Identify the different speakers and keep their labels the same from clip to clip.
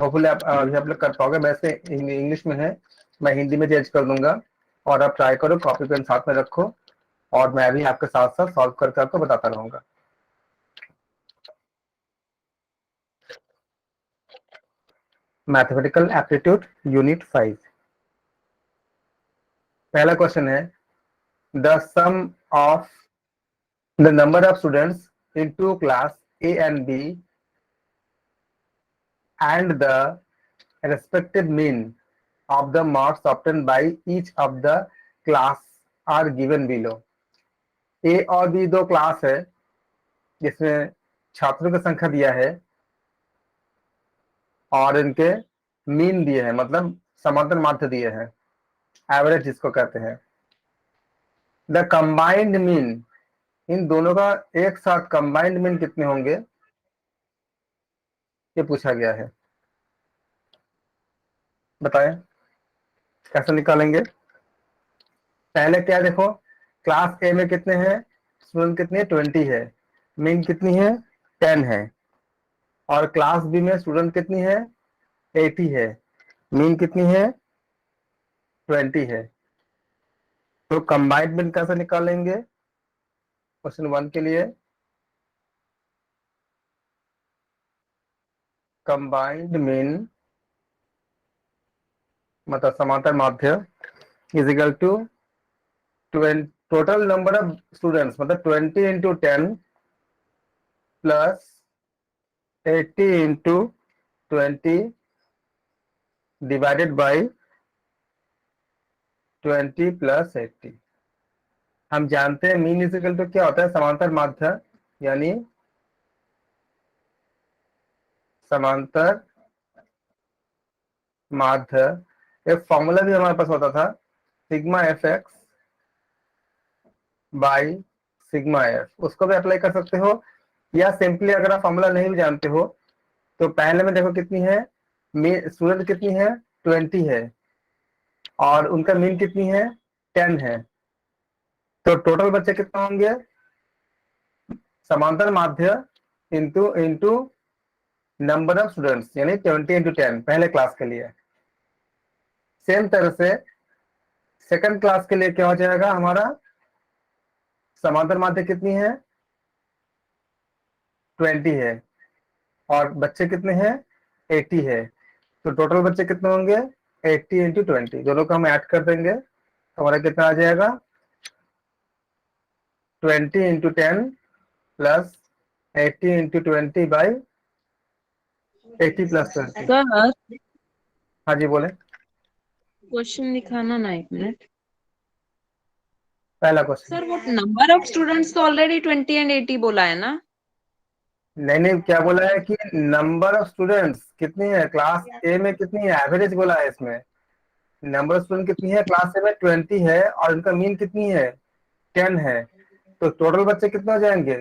Speaker 1: Hopefully आप लोग कर पाओगे। वैसे इंग्लिश में है, मैं हिंदी में चेंज कर दूंगा। और आप ट्राई करो, कॉपी पेन साथ में रखो, और मैं भी आपके साथ साथ सॉल्व करके आपको बताता रहूंगा। Mathematical aptitude unit 5। पहला क्वेश्चन है, the sum of the number of students in two class A and B and the respective mean of the marks obtained by each of the class are given below। ए और B दो class है जिसमें छात्रों की संख्या दिया है और इनके मीन दिए हैं, मतलब समांतर माध्य दिए हैं, एवरेज जिसको कहते हैं। द कंबाइंड मीन, इन दोनों का एक साथ कंबाइंड मीन कितने होंगे, ये पूछा गया है। बताएं कैसे निकालेंगे। पहले क्या देखो, क्लास ए में कितने हैं स्टूडेंट, कितने 20 है, मीन कितनी है 10 है। और क्लास बी में स्टूडेंट कितनी है 80 है, मीन कितनी है 20 है। तो कंबाइंड मीन कैसे निकालेंगे क्वेश्चन 1 के लिए। कंबाइंड मीन मतलब समांतर माध्य is equal to total number of students, मतलब 20 into 10 plus 80 into 20 divided by 20 plus 80। हम जानते हैं मीन इज इक्वल टू क्या होता है, समांतर माध्य, यानी समांतर माध्य। एक फॉर्मूला भी हमारे पास होता था, sigma F x by sigma F, उसको भी अप्लाई कर सकते हो। या सिंपली अगर आप फॉर्मूला नहीं भी जानते हो तो पहले में देखो कितनी है, स्टूडेंट कितनी है 20 है, और उनका मीन कितनी है 10 है। तो टोटल बच्चे कितने होंगे, समांतर माध्य into into number of students, यानी 20 इंटू 10 पहले क्लास के लिए। सेम तरह से सेकंड क्लास के लिए क्या हो जाएगा, हमारा समांतर माध्य कितनी है 20 है, और बच्चे कितने हैं 80 है। तो टोटल बच्चे कितने होंगे 80 इंटू 20, दोनों को हम ऐड कर देंगे तो हमारा कितना आ जाएगा 20 into 10 plus 80 into 20 by 80 plus 20।
Speaker 2: Sir
Speaker 1: हाँ जी बोले।
Speaker 2: क्वेश्चन दिखाना ना, एक मिनट।
Speaker 1: पहला क्वेश्चन।
Speaker 2: सर वो नंबर ऑफ स्टूडेंट्स तो ऑलरेडी 20 एंड 80 बोला है ना।
Speaker 1: नहीं नहीं, क्या बोला है कि नंबर ऑफ स्टूडेंट्स कितनी है क्लास ए में, कितनी है एवरेज बोला है इसमें। नंबर ऑफ स्टूडेंट कितनी है क्लास ए में 20 है, और इनका मीन कितनी है 10 है। तो टोटल बच्चे कितने हो जाएंगे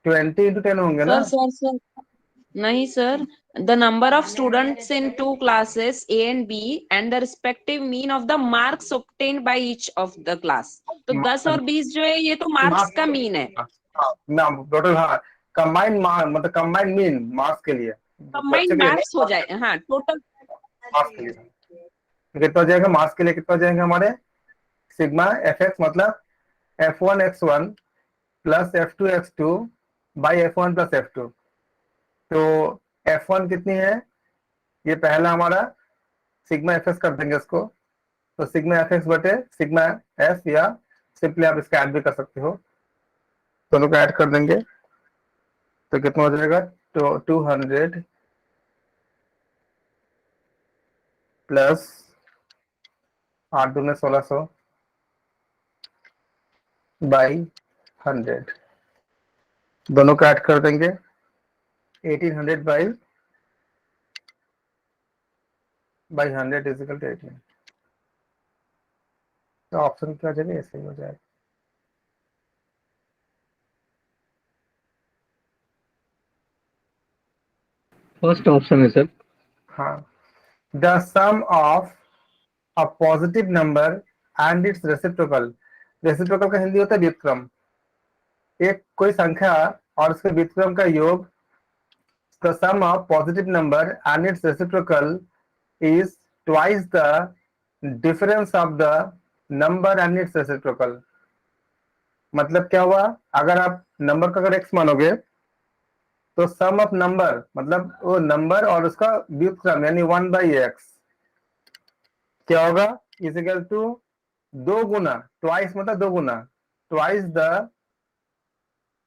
Speaker 1: 20 इंटू 10 होंगे ना।
Speaker 2: सर नहीं sir, the number of students in two classes A and B and the respective mean of the marks obtained by each of the class. तो 10 और 20 जो है ये तो मार्क्स का मीन है।
Speaker 1: टोटल, हाँ कंबाइंड मतलब कंबाइंड मीन मार्क्स के लिए, बच्चे
Speaker 2: कंबाइंड
Speaker 1: के लिए
Speaker 2: मार्क्स हो
Speaker 1: नहीं,
Speaker 2: जाए, हाँ टोटल।
Speaker 1: मार्क्स के लिए। तो कितना हो जाएगा मार्क्स के लिए, कितना हो जाएंगे हमारे सिग्मा एफ एक्स, मतलब f1 x1 plus f2 x2 by f1 plus f2। तो f1 कितनी है, ये पहला हमारा सिग्मा एफ एक्स कर देंगे इसको। तो सिग्मा एफ एक्स बटे सिग्मा एफ, या सिंपली आप इसका ऐड भी कर सकते हो, दोनों को ऐड कर देंगे तो कितना हो जाएगा 200 प्लस 8 दूनी 1600 बाई 100, दोनों को ऐड कर देंगे 1800 बाई 100 इजिकल टू 18। तो ऑप्शन क्या जगह ऐसे ही हो जाएगा।
Speaker 3: फर्स्ट ऑप्शन है सर।
Speaker 1: हाँ, the sum of a positive number and its reciprocal. Reciprocal का हिंदी होता है व्युत्क्रम। एक कोई संख्या और उसके व्युत्क्रम का योग the sum of positive number and its reciprocal is twice the difference of the number and its reciprocal. मतलब क्या हुआ, अगर आप नंबर का अगर x मानोगे तो सम ऑफ नंबर मतलब वो नंबर और उसका व्युत्क्रम यानी 1/x क्या होगा, इज इक्वल टू दो गुना, ट्वाइस मतलब दो गुना, twice the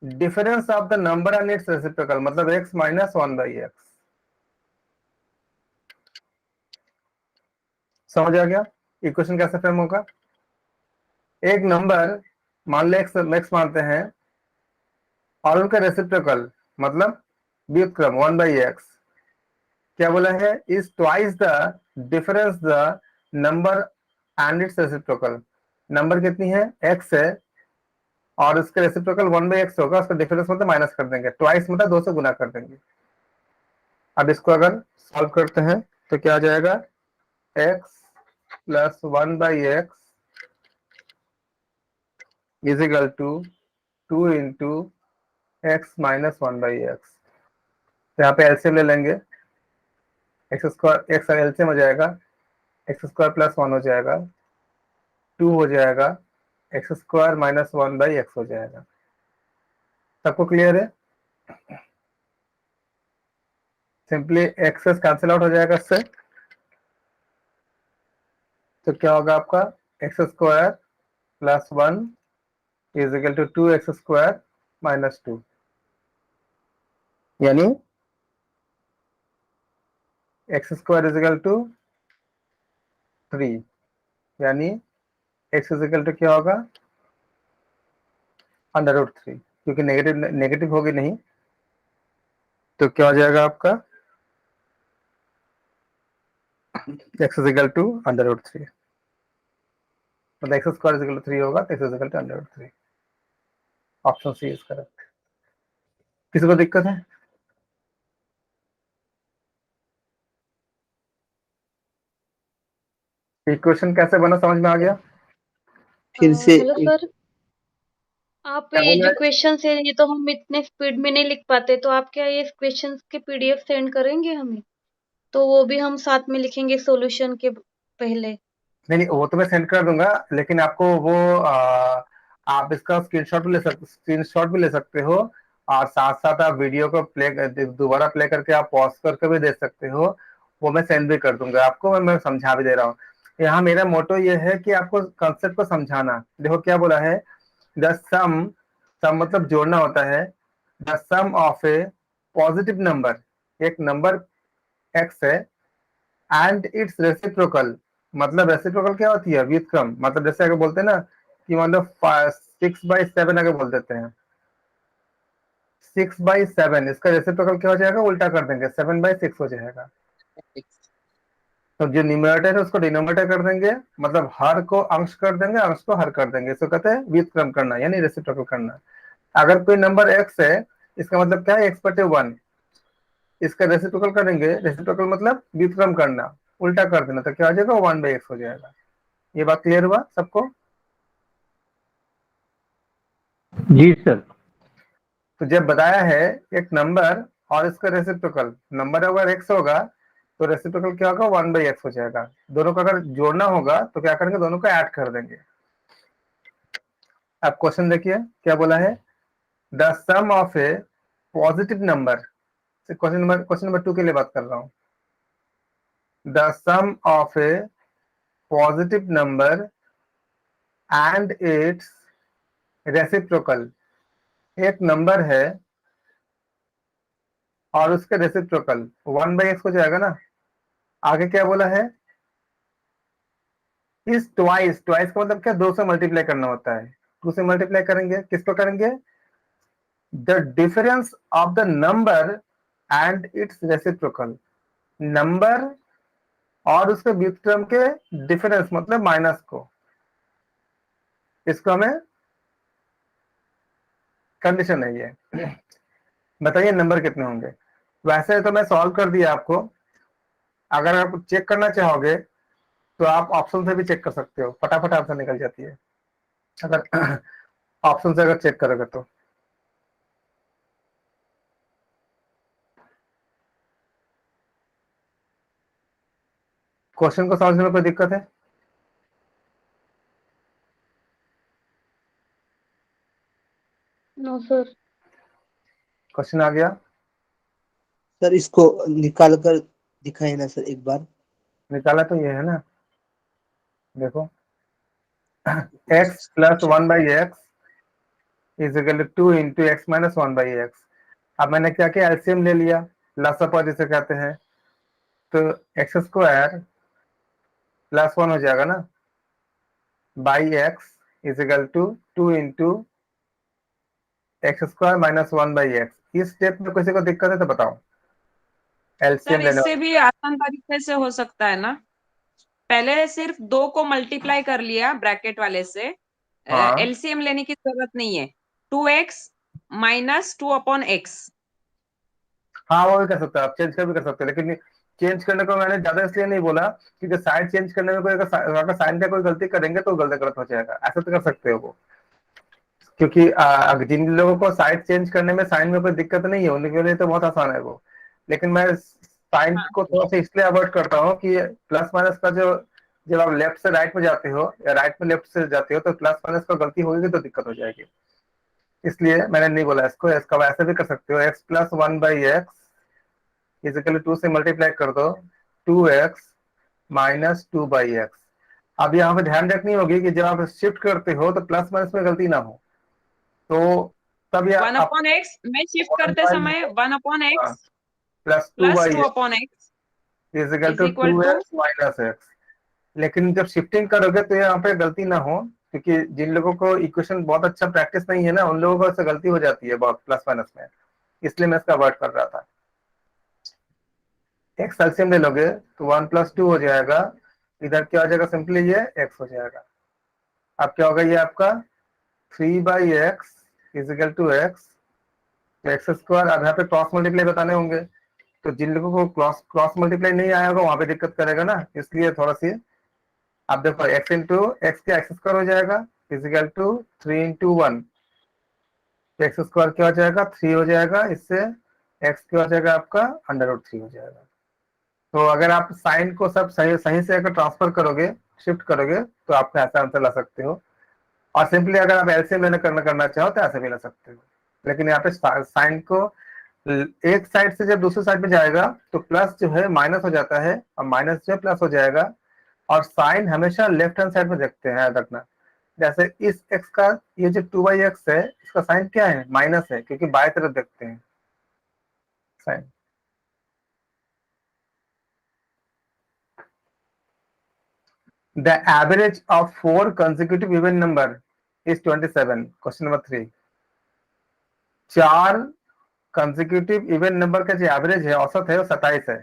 Speaker 1: difference of the number and its reciprocal मतलब x माइनस 1/x। समझ आ गया इक्वेशन कैसे फ्रेम होगा। एक नंबर मान ले x मानते हैं और उनका रेसिप्रोकल मतलब व्युत्क्रम 1/x क्या बोला है, is twice the difference the number and its reciprocal. Number कितनी है, x है और उसके रेसिप्रोकल 1/x होगा, उसका डिफरेंस मतलब माइनस कर देंगे, ट्वाइस मतलब 2 से गुना कर देंगे। अब इसको अगर सॉल्व करते हैं तो क्या आ जाएगा, x plus 1/x is equal to 2 into x minus 1/x। तो यहाँ पे एलसीएम ले लेंगे, एक्स स्क्वायर एक्स एलसीएम हो जाएगा, एक्स स्क्वायर प्लस 1 हो जाएगा, 2 हो जाएगा, एक्स स्क्वायर माइनस 1/x हो जाएगा। सबको क्लियर है, सिंपली एक्सेस कैंसिल आउट हो जाएगा इससे, तो क्या होगा आपका x square plus 1 is equal to 2x square minus 2 यानी x square is equal to 3 यानी एक्स इज इक्वल टू क्या होगा √3 क्योंकि नेगेटिव नेगेटिव होगी नहीं तो क्या हो जाएगा आपका एक्स इज इक्वल टू √3 मतलब x square is equal to 3 होगा तो x is equal to √3। Option C is correct. किसी को दिक्कत है, इक्वेशन कैसे बना समझ में आ गया।
Speaker 3: फिर से
Speaker 4: हेलो सर, आप
Speaker 1: क्या
Speaker 4: ये
Speaker 1: बोल
Speaker 4: जो
Speaker 1: रहे
Speaker 4: क्वेश्चंस है ये तो हम इतने स्पीड में नहीं लिख पाते, तो आप क्या ये क्वेश्चंस के पीडीएफ सेंड करेंगे हमें, तो वो भी हम साथ में लिखेंगे सॉल्यूशन के पहले।
Speaker 1: नहीं वो तो मैं सेंड कर दूंगा, लेकिन आपको वो आप इसका स्क्रीनशॉट भी ले सकते हो और साथ साथ आप वीडियो को दोबारा प्ले करके आप पॉज करके भी देख सकते हो, वो मैं सेंड भी कर दूंगा आपको, मैं समझा भी दे रहा हूँ। यहाँ मेरा मोटो ये है कि आपको कंसेप्ट को समझाना। देखो क्या बोला है, द सम, सम मतलब जोड़ना होता है, the sum of a positive number, एक नंबर x है, एंड इट्स रेसिप्रोकल मतलब रेसिप्रोकल क्या होती है, व्युत्क्रम मतलब जैसे अगर बोलते हैं ना कि मतलब 6/7 अगर बोल देते हैं 6/7 इसका रेसिप्रोकल क्या हो जाएगा, उल्टा कर देंगे 7/6 हो जाएगा। तो जो न्यूमरेटर है उसको डिनोमिनेटर कर देंगे, मतलब हर को अंश कर देंगे, अंश को हर कर देंगे, इसको कहते हैं व्युत्क्रम करना यानी रेसिप्रोकल करना। अगर कोई नंबर x है इसका मतलब क्या है x/1, इसका रेसिप्रोकल करेंगे, रेसिप्रोकल मतलब व्युत्क्रम करना, उल्टा कर देना, तो क्या हो जाएगा 1/x हो जाएगा। ये बात क्लियर हुआ सबको।
Speaker 3: जी सर।
Speaker 1: तो जब बताया है एक नंबर और इसका रेसिप्रोकल, नंबर अगर x होगा तो रेसिप्रोकल क्या होगा 1/x हो जाएगा। दोनों को अगर जोड़ना होगा तो क्या करेंगे, दोनों को ऐड कर देंगे। अब क्वेश्चन देखिए क्या बोला है, the sum of a positive number, question number 2 के लिए बात कर रहा हूं। The sum of a positive number and its reciprocal, एक नंबर है और उसके रेसिप्रोकल 1/x हो जाएगा ना। आगे क्या बोला है, इस ट्वाइस, ट्वाइस का मतलब क्या, 2 से मल्टीप्लाई करना होता है, 2 से मल्टीप्लाई करेंगे, किसको करेंगे, the difference of the number and its reciprocal, number और उसके व्युत्क्रम के डिफरेंस मतलब माइनस को, इसको हमें कंडीशन है ये। बताइए नंबर कितने होंगे। वैसे तो मैं सॉल्व कर दिया आपको, अगर आप चेक करना चाहोगे तो आप ऑप्शन से भी चेक कर सकते हो, फटाफट आंसर निकल जाती है अगर ऑप्शन से अगर चेक करोगे तो। क्वेश्चन को समझने में कोई दिक्कत है?
Speaker 4: No sir.
Speaker 1: क्वेश्चन आ गया?
Speaker 3: सर इसको निकाल कर दिखाए ना सर एक बार।
Speaker 1: निकाला तो ये है ना, देखो x plus 1/x is equal to 2 into x minus 1/x। अब मैंने क्या किया, एलसीएम ले लिया, लासा पर जिसे कहते हैं, तो एक्स स्क्वायर प्लस 1 हो जाएगा ना, by x is equal to 2 into x square minus 1/x। इस स्टेप में किसी को दिक्कत है तो बताओ।
Speaker 2: सर
Speaker 1: एलसीएम लेने
Speaker 2: इससे भी आसान तरीके से हो सकता है ना, पहले सिर्फ 2 को मल्टीप्लाई कर लिया ब्रैकेट वाले से,
Speaker 1: हाँ
Speaker 2: एलसीएम लेने की जरूरत नहीं है। 2x minus 2/x।
Speaker 1: हाँ, वो भी कर सकते हो आप, चेंज कर भी कर सकते हो, लेकिन चेंज करने को मैंने ज्यादा इसलिए नहीं बोला क्योंकि साइड चेंज करने में कोई अगर साइन का कोई गलती करेंगे तो गलत हो जाएगा, ऐसा तो कर सकते हो वो। क्योंकि जिन लोगों को साइड चेंज करने में साइन में कोई दिक्कत नहीं है उनके लिए तो बहुत आसान है वो, लेकिन मैं साइन
Speaker 2: हाँ
Speaker 1: को थोड़ा सा इसलिए अवॉइड करता हूँ कि प्लस माइनस का जो, जब आप लेफ्ट से राइट में जाते हो या राइट में लेफ्ट से जाते हो तो प्लस माइनस का गलती होगी तो दिक्कत हो जाएगी, इसलिए मैंने नहीं बोला इसको। इसका वैसे भी कर सकते हो, x plus 1/x is equal to 2 से मल्टीप्लाई कर दो 2x माइनस 2/x। अब यहाँ पे ध्यान रखनी होगी कि जब आप शिफ्ट करते हो तो प्लस माइनस में गलती ना हो, तो तब ये
Speaker 2: 1/x मैं शिफ्ट करते समय 1/x
Speaker 1: plus
Speaker 2: plus
Speaker 1: 2/x
Speaker 2: 2/x
Speaker 1: is equal
Speaker 2: is
Speaker 1: to
Speaker 2: equal to
Speaker 1: 2x minus x। लेकिन जब शिफ्टिंग करोगे तो यहाँ पे गलती ना हो, क्योंकि जिन लोगों को इक्वेशन बहुत अच्छा प्रैक्टिस नहीं है ना उन लोगों को इससे गलती हो जाती है बहुत प्लस माइनस में, इसलिए मैं इसका अवॉइड कर रहा था। एक्स एलसीएम ले लोगे तो 1 प्लस 2 हो जाएगा, इधर क्या हो जाएगा, सिंपली ये x हो जाएगा। अब क्या होगा, ये आपका 3/x is equal to x, x square. अब यहाँ पे क्रॉस मल्टीप्लाई बताने होंगे, तो जिन लोगों को क्रॉस मल्टीप्लाई नहीं आया होगा वहां पे दिक्कत करेगा ना, इसलिए थोड़ा सी। अब देखो x इंटू एक्स का एक्स स्क्वायर हो जाएगा equal to 3 into 1, x square क्या हो जाएगा 3 हो जाएगा, इससे x क्या हो जाएगा आपका √3 हो जाएगा। तो अगर आप साइन को सब सही सही से अगर ट्रांसफर करोगे, शिफ्ट करोगे तो आप ऐसा आंसर ला सकते हो। और सिंपली अगर आप एलसीएम लेने करना चाहो तो ऐसे भी ला सकते हो, लेकिन यहाँ पे साइन को एक साइड से जब दूसरी साइड में जाएगा तो प्लस जो है माइनस हो जाता है और माइनस जो है प्लस हो जाएगा, और साइन हमेशा लेफ्ट हैंड साइड में देखते हैं, याद रखना। जैसे इस x का ये जो 2/x है इसका साइन क्या है, माइनस है, क्योंकि बाएं तरफ देखते हैं sign. The average of 4 consecutive even number is 27। Question number 3, 4 consecutive even number का जो एवरेज है, औसत है, वो 27 है।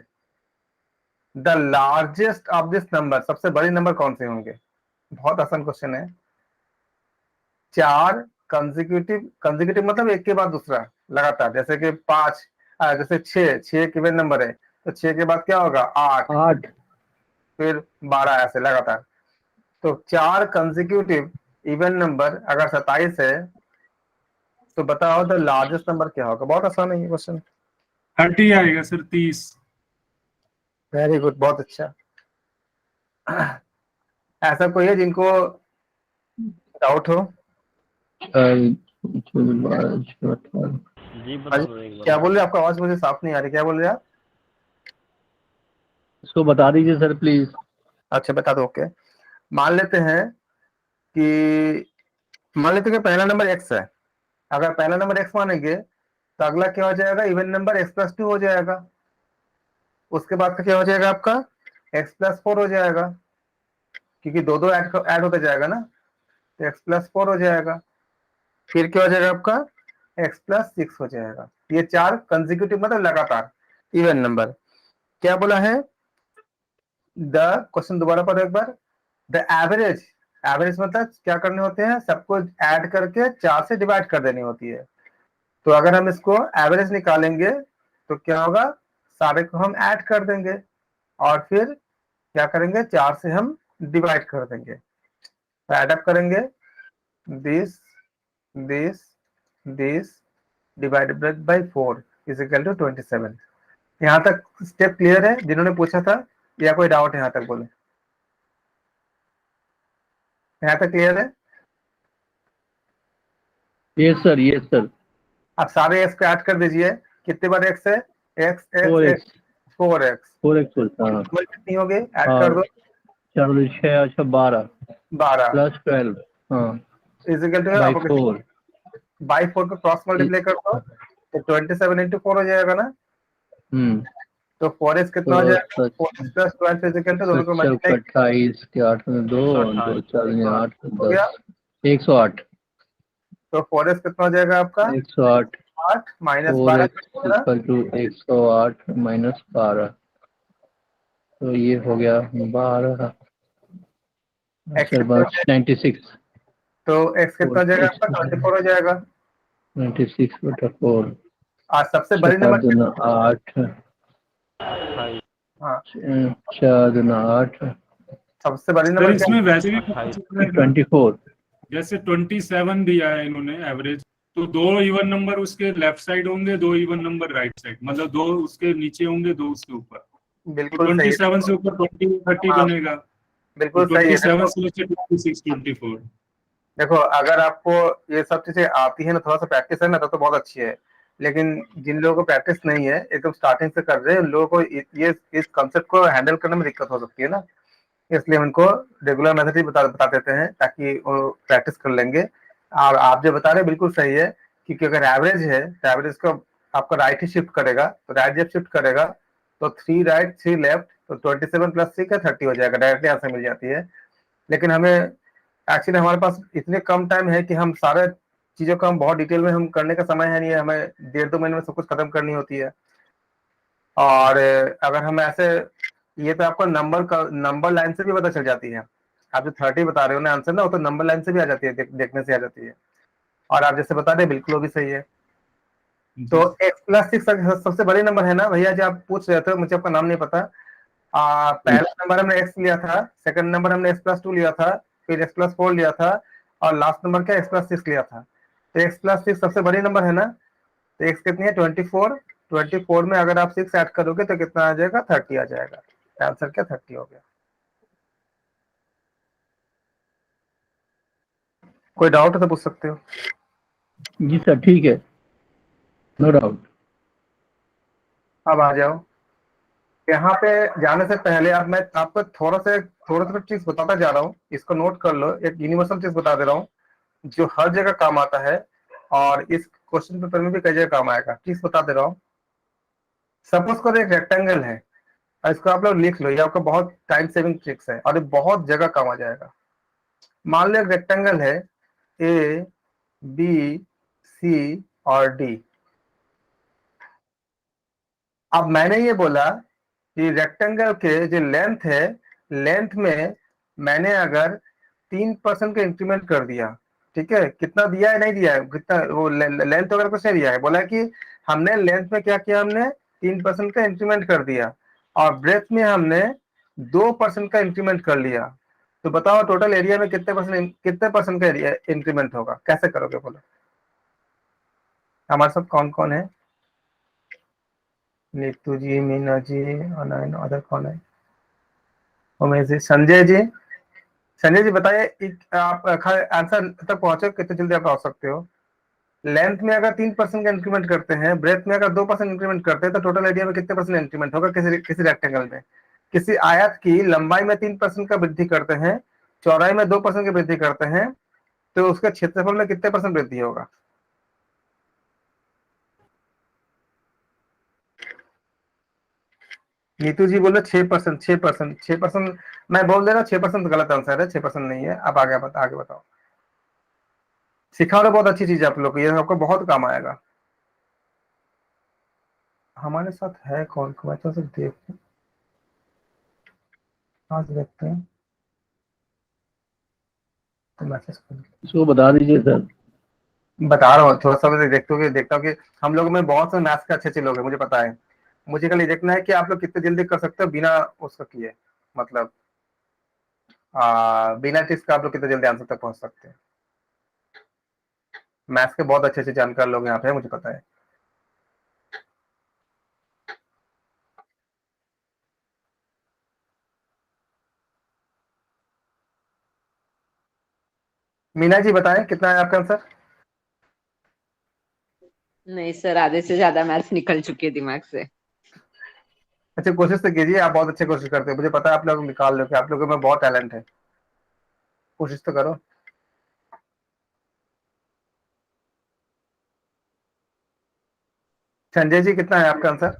Speaker 1: The largest of this number, सबसे बड़े नंबर कौन से होंगे? बहुत आसान क्वेश्चन है। 4 कंसेक्यूटिव मतलब एक के बाद दूसरा लगातार, जैसे कि 5, जैसे 6 एक इवन नंबर है तो 6 के बाद क्या होगा 8,
Speaker 3: 8।
Speaker 1: फिर 12, ऐसे लगातार। तो 4 कंसेक्यूटिव इवन नंबर अगर 27 है तो बताओ द लार्जेस्ट नंबर क्या होगा? बहुत आसान है ये क्वेश्चन।
Speaker 5: 30 आएगा सर, 30।
Speaker 1: वेरी गुड, बहुत अच्छा। ऐसा कोई है जिनको डाउट हो?
Speaker 6: जी बता दो एक
Speaker 1: क्या
Speaker 6: बार।
Speaker 1: बोल रहे, आपका आवाज मुझे साफ नहीं आ रही, क्या बोल रहे आप?
Speaker 3: इसको बता दीजिए सर प्लीज।
Speaker 1: अच्छा बता दो, ओके। मान लेते हैं कि पहला नंबर x है। अगर पहला नंबर x मानेंगे तो अगला क्या हो जाएगा, इवन नंबर x प्लस 2 हो जाएगा। उसके बाद का क्या हो जाएगा आपका x प्लस 4 हो जाएगा, क्योंकि दो दो ऐड होता जाएगा ना, तो x प्लस 4 हो जाएगा। फिर क्या हो जाएगा आपका x प्लस 6 हो जाएगा। ये 4 कंसेक्यूटिव मतलब लगातार इवन नंबर। क्या बोला है, द क्वेश्चन दोबारा पढ़ो एक बार। द एवरेज, एवरेज मतलब क्या करने होते हैं, सबको ऐड करके 4 से डिवाइड कर देनी होती है। तो अगर हम इसको एवरेज निकालेंगे तो क्या होगा, सारे को हम ऐड कर देंगे और फिर क्या करेंगे, 4 से हम डिवाइड कर देंगे। तो ऐड अप करेंगे, this this this divided by 4 is equal to 27। यहाँ तक स्टेप क्लियर है जिन्होंने पूछा था? या कोई डाउट यहाँ तक बोले? यहाँ तक क्लियर है?
Speaker 6: Yes sir, yes sir.
Speaker 1: आप सारे एक्स पे ऐड कर दीजिए। कितने बार एक्स है? X x x 4x।
Speaker 6: 4x। हाँ,
Speaker 1: कितनी हो गई? ऐड
Speaker 6: हाँ।
Speaker 1: कर दो।
Speaker 6: 4 2 6 अच्छा 12
Speaker 1: 12
Speaker 6: प्लस 12। हाँ,
Speaker 1: इजिकल टू
Speaker 6: बाई
Speaker 1: आपको
Speaker 6: 4।
Speaker 1: बाई 4 को क्रॉस मल्टीप्लाई कर दो तो 27 इंटू 4 हो जाएगा ना। तो 4x कितना हो
Speaker 6: तो
Speaker 1: जाएगा? 4x प्लस 12 इजिकल टू दोनों को
Speaker 6: 27
Speaker 1: मल्टीप्लाई
Speaker 6: 28 के 8 में 2 2 4 में 8
Speaker 1: हो गया।
Speaker 6: 10 108।
Speaker 1: तो 4x कितना हो जाएगा आपका?
Speaker 6: 108
Speaker 1: 8 minus 12
Speaker 6: 4x equal to 108 minus 12। तो ये हो गया 12
Speaker 1: x कितना हो जाएगा?
Speaker 6: 96।
Speaker 1: तो x कितना हो जाएगा आपका? 24 हो जाएगा।
Speaker 6: 96/4।
Speaker 1: और सबसे बड़ी नंबर
Speaker 6: 8
Speaker 1: हाँ
Speaker 6: 4 8
Speaker 1: सबसे बड़ी
Speaker 5: सर
Speaker 1: नंबर क्या?
Speaker 5: इसमें वैसे भी पता चल रहा है
Speaker 6: 24।
Speaker 5: जैसे 27 दिया है इन्होंने एवरेज, तो 2 इवन नंबर उसके लेफ्ट साइड होंगे, 2 इवन नंबर राइट साइड, मतलब 2 उसके नीचे होंगे, 2 उसके ऊपर। तो
Speaker 1: बिल्कुल सही है।
Speaker 5: 27 से ऊपर 20 30
Speaker 1: हाँ,
Speaker 5: बनेगा, तो
Speaker 1: बिल्कुल सही है।
Speaker 5: 27 से नीचे 26 24।
Speaker 1: देखो अगर आपको ये सब चीजें आती है ना, थोड़ा सा प्रैक्टिस है ना, तो बहुत अच्छी है। लेकिन जिन लोगों को प्रैक्टिस नहीं है, एकदम स्टार्टिंग से कर रहे हैं, उन लोगों को ये इस कॉन्सेप्ट को हैंडल करने में दिक्कत हो सकती है ना। इसलिए हम उनको रेगुलर मेथड ही बता देते हैं ताकि वो प्रैक्टिस कर लेंगे। और आप जो बता रहे हैं बिल्कुल सही है, क्योंकि अगर एवरेज है तो एवरेज को आपका राइट ही शिफ्ट करेगा। तो राइट जब शिफ्ट करेगा तो 3 राइट 3 लेफ्ट, तो 27 प्लस 6 का 30 हो जाएगा, डायरेक्टली आंसर मिल जाती है। लेकिन हमें एक्चुअली हमारे पास इतने कम टाइम है कि हम सारे चीजों को हम बहुत डिटेल में हम करने का समय है नहीं है, हमें 1.5-2 महीने में सब कुछ खत्म करनी होती है। और अगर हम ऐसे, ये तो आपको नंबर लाइन से भी पता चल जाती है। आप जो 30 बता रहे हो ना आंसर ना, वो तो नंबर लाइन से भी आ जाती है, देखने से आ जाती है। और आप जैसे बता रहे हैं बिल्कुल वो भी सही है। तो x प्लस 6 सबसे बड़ी नंबर है ना भैया, जो आप पूछ रहे थे, मुझे आपका नाम नहीं पता। पहला नंबर हमने x लिया था, सेकंड नंबर हमने x प्लस 2 लिया था, फिर x प्लस 4 लिया था, और लास्ट नंबर क्या x प्लस 6 लिया था। तो x प्लस 6 सबसे बड़ी नंबर है ना। तो x कितनी है? 24। 24 में अगर आप 6 ऐड करोगे तो कितना आ जाएगा? 30 आ जाएगा। आंसर क्या? 30 हो गया। कोई डाउट है तो पूछ सकते हो।
Speaker 6: जी सर, ठीक है, नो डाउट।
Speaker 1: अब आ जाओ। यहाँ पे जाने से पहले अब मैं आपको थोड़ा सा चीज बताता जा रहा हूँ, इसको नोट कर लो। एक यूनिवर्सल चीज बता दे रहा हूँ जो हर जगह काम आता है, और इस क्वेश्चन पेपर में भी कई जगह काम आएगा। चीज बता दे रहा हूँ। सपोज करो एक रेक्टेंगल है, और इसको आप लोग लिख लो, ये आपका बहुत टाइम सेविंग ट्रिक्स है और ये बहुत जगह काम आ जाएगा। मान लो एक रेक्टेंगल है, ए बी सी और डी। अब मैंने ये बोला कि रेक्टेंगल के जो लेंथ है, लेंथ में मैंने अगर 3% का इंक्रीमेंट कर दिया, ठीक है, कितना दिया है नहीं दिया है, कितना वो लेंथ वगैरह कुछ नहीं दिया है, बोला कि हमने लेंथ में क्या किया, हमने 3% का इंक्रीमेंट कर दिया, और ब्रेथ में हमने 2% का इंक्रीमेंट कर लिया। तो बताओ टोटल एरिया में कितने परसेंट का एरिया इंक्रीमेंट होगा? कैसे करोगे बोलो? हमारे साथ कौन कौन है? नीतू जी, मीना जी, अनयन, अदर कौन है? उमेश जी, संजय जी। संजय जी बताइए, आप आंसर तक पहुंचे कितने जल्दी आप पहुंच सकते हो? लेंथ में अगर 3% का इंक्रीमेंट करते हैं, ब्रेथ में अगर 2% इंक्रीमेंट करते हैं, तो टोटल एरिया में कितने परसेंट इंक्रीमेंट होगा किसी रेक्टेंगल में? किसी आयत की लंबाई में 3% का वृद्धि करते हैं, चौड़ाई में 2% की वृद्धि करते हैं, तो उसके क्षेत्रफल में कितने परसेंट वृद्धि होगा? नीतू जी बोलो 6%। 6%, 6%। मैं बोल दे रहा हूँ 6% गलत आंसर है, 6% नहीं है। आप आगे बताओ। सिखा रहे, बहुत अच्छी चीज है आप लोग को, ये आपको बहुत काम आएगा। हमारे साथ है कौन कौन? तो सब देखते हैं, आज देखते हैं तो मैसेज कर
Speaker 6: इसको बता दीजिए सर।
Speaker 1: बता रहा हूँ। थोड़ा सा मैं देखता हूँ कि हम लोगों में बहुत से मैथ्स के अच्छे लोग हैं, मुझे पता है। मुझे कल ये देखना है कि आप लोग कितने जल्दी कर सकते हो बिना उसका किए, मतलब बिना चीज का आप लोग कितने जल्दी आंसर तक पहुंच सकते हैं। मैथ्स के बहुत अच्छे जानकार लोग यहाँ पे हैं, मुझे पता है। मीना जी बताएं कितना है आपका आंसर?
Speaker 2: नहीं सर, आधे से ज्यादा मैथ्स निकल चुके हैं दिमाग से।
Speaker 1: अच्छा कोशिश तो कीजिए, आप बहुत अच्छे कोशिश करते हैं, मुझे पता है आप लोग निकाल लोगे, आप लोगों में बहुत टैलेंट है, कोशिश तो करो। संजय जी कितना है आपका आंसर?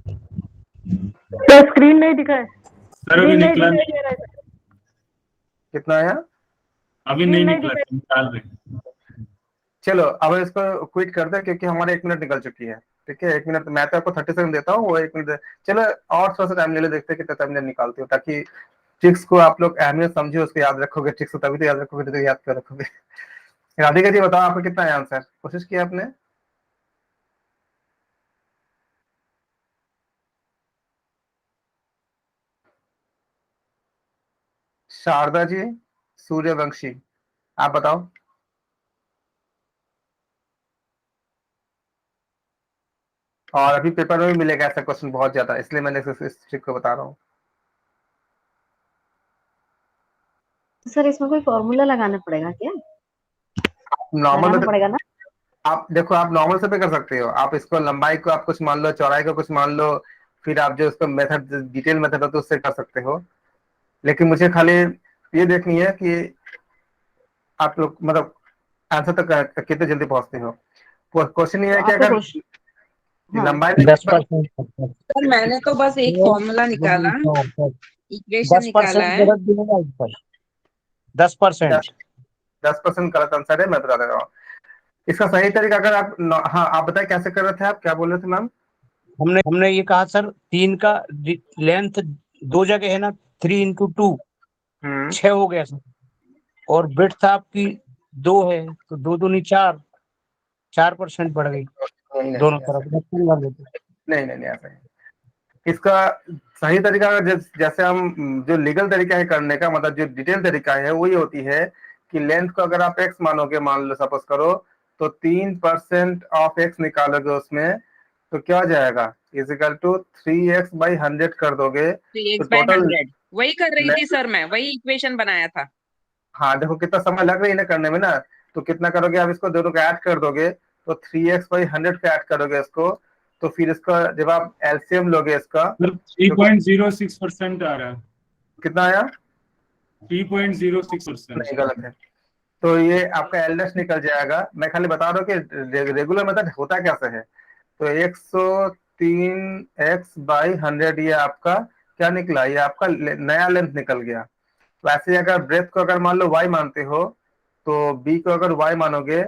Speaker 7: तो स्क्रीन नहीं दिखा है,
Speaker 5: सर अभी
Speaker 7: स्क्रीन नहीं
Speaker 5: निकला
Speaker 7: दिखाई
Speaker 5: नहीं,
Speaker 7: दे रहा है,
Speaker 1: कितना आया?
Speaker 5: अभी
Speaker 7: स्क्रीन
Speaker 5: नहीं
Speaker 7: नहीं
Speaker 5: निकला,
Speaker 7: दिखाई।
Speaker 5: निकाल रहे।
Speaker 1: चलो अब इसको क्विट कर दे क्योंकि हमारे 1 मिनट निकल चुकी है। ठीक है 1 मिनट, मैं तो आपको 30 सेकंड देता हूँ, वो 1 मिनट चलो और थोड़ा सा टाइम ले लो, देखते हैं कितना टाइम ले निकालती हो, ताकि ट्रिक्स को आप लोग अहमियत समझे, उसको याद रखोगे, ट्रिक्स को तभी तो याद रखोगे, तो याद कर रखोगे। राधिका जी बताओ आपका कितना है आंसर, कोशिश किया आपने? शारदा जी, सूर्यवंशी, आप बताओ। और अभी पेपर में भी मिलेगा ऐसा क्वेश्चन बहुत ज्यादा, इसलिए मैंने इस ट्रिक को बता रहा हूँ।
Speaker 7: सर इसमें कोई फॉर्मूला लगाना पड़ेगा क्या?
Speaker 1: नॉर्मल
Speaker 7: लगाना
Speaker 1: में
Speaker 7: पड़ेगा ना?
Speaker 1: आप देखो, आप नॉर्मल से भी कर सकते हो, आप इसको लंबाई को आप कुछ मान लो, चौड़ाई को कुछ मान लो, फिर आप जो इसको मेथड डिटेल मेथड होता है उससे कर सकते हो। लेकिन मुझे खाली ये देखनी है कि आप लोग मतलब आंसर तक कितने जल्दी पहुंचते हो। क्वेश्चन ये
Speaker 7: तो
Speaker 1: है कि
Speaker 7: आपका
Speaker 1: अगर
Speaker 7: क्वेश्चन, हाँ,
Speaker 1: लंबाई में
Speaker 6: 10%।
Speaker 2: सर मैंने तो बस एक फॉर्मूला निकाला, इक्वेशन
Speaker 6: 10%
Speaker 2: निकाला है।
Speaker 6: गलत भी होगा इस पर। 10%।
Speaker 1: 10% गलत आंसर है, मैं बता दे रहा हूँ इसका सही तरीका। अगर आप हाँ आप बताए कैसे कर रहे थे, आप क्या बोल रहे थे मैम?
Speaker 6: हमने हमने ये कहा सर, 3 का लेंथ 2 जगह है ना, 3 × 2
Speaker 1: हम्म
Speaker 6: 6 हो गया सर। और ब्रेड्थ आपकी 2 है, तो 2 दूनी 4, 4% बढ़ गई
Speaker 1: नहीं नहीं
Speaker 6: दोनों
Speaker 1: नहीं ऐसा
Speaker 6: तरफ। नहीं।
Speaker 1: नहीं नहीं नहीं ऐसा नहीं। इसका सही तरीका जैसे हम जो लीगल तरीका है करने का, मतलब जो डिटेल तरीका है वो ये होती है कि लेंथ को अगर आप एक्स मानोगे, मान लो सपोज करो, तो 3% ऑफ एक्स निकालोगे उसमें, तो क्या हो जाएगा, इजिकल टू 3x/100 कर दोगे,
Speaker 2: थ्री
Speaker 1: तो
Speaker 2: एक्स बाई
Speaker 1: टोटल।
Speaker 2: हंड्रेड वही कर रही थी सर, मैं वही इक्वेशन बनाया था।
Speaker 1: हाँ देखो कितना समय लग रही है ना करने में ना, तो कितना करोगे आप, इसको दोनों को ऐड कर दोगे, तो 3x/100 का ऐड करोगे इसको, तो फिर इसका जब आप एलसीएम लोगे इसका,
Speaker 5: सर
Speaker 1: तो
Speaker 5: 3.06% आ रहा है,
Speaker 1: कितना आया?
Speaker 5: 3.06%।
Speaker 1: नहीं गलत है। तो ये आपका एलडीएस निकल जाएगा, मैं खाली बता रहा हूँ कि रेगुलर मेथड होता कैसे है। तो 103x/100 ये आपका क्या निकला, ये आपका नया लेंथ निकल गया। वैसे अगर ब्रेथ को अगर मान लो y मानते हो, तो b को अगर y मानोगे,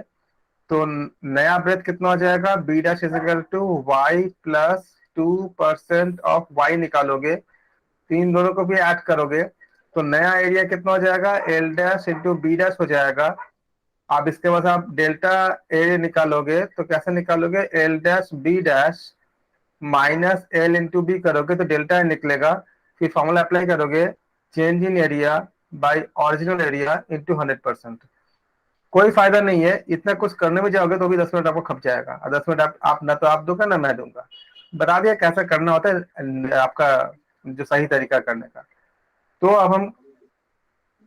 Speaker 1: तो नया ब्रेथ कितना हो जाएगा, b dash equal to y plus 2% of y निकालोगे, तीन दोनों को भी ऐड करोगे, तो नया एरिया कितना हो जाएगा, L dash into B dash हो जाएगा। अब इसके बाद आप डेल्टा एरिया निकालोगे, तो कैसे निकालोगे, L dash B dash minus L into B करोगे तो डेल्टा ए निकलेगा। फिर फॉर्मूला अप्लाई करोगे, change in area by original area into 100%। कोई फायदा नहीं है, इतना कुछ करने में जाओगे तो भी 10 मिनट आपको खप जाएगा, और 10 मिनट आप ना तो आप दोगे ना मैं दूंगा। बता दिया कैसा करना होता है आपका जो सही तरीका करने का। तो अब हम,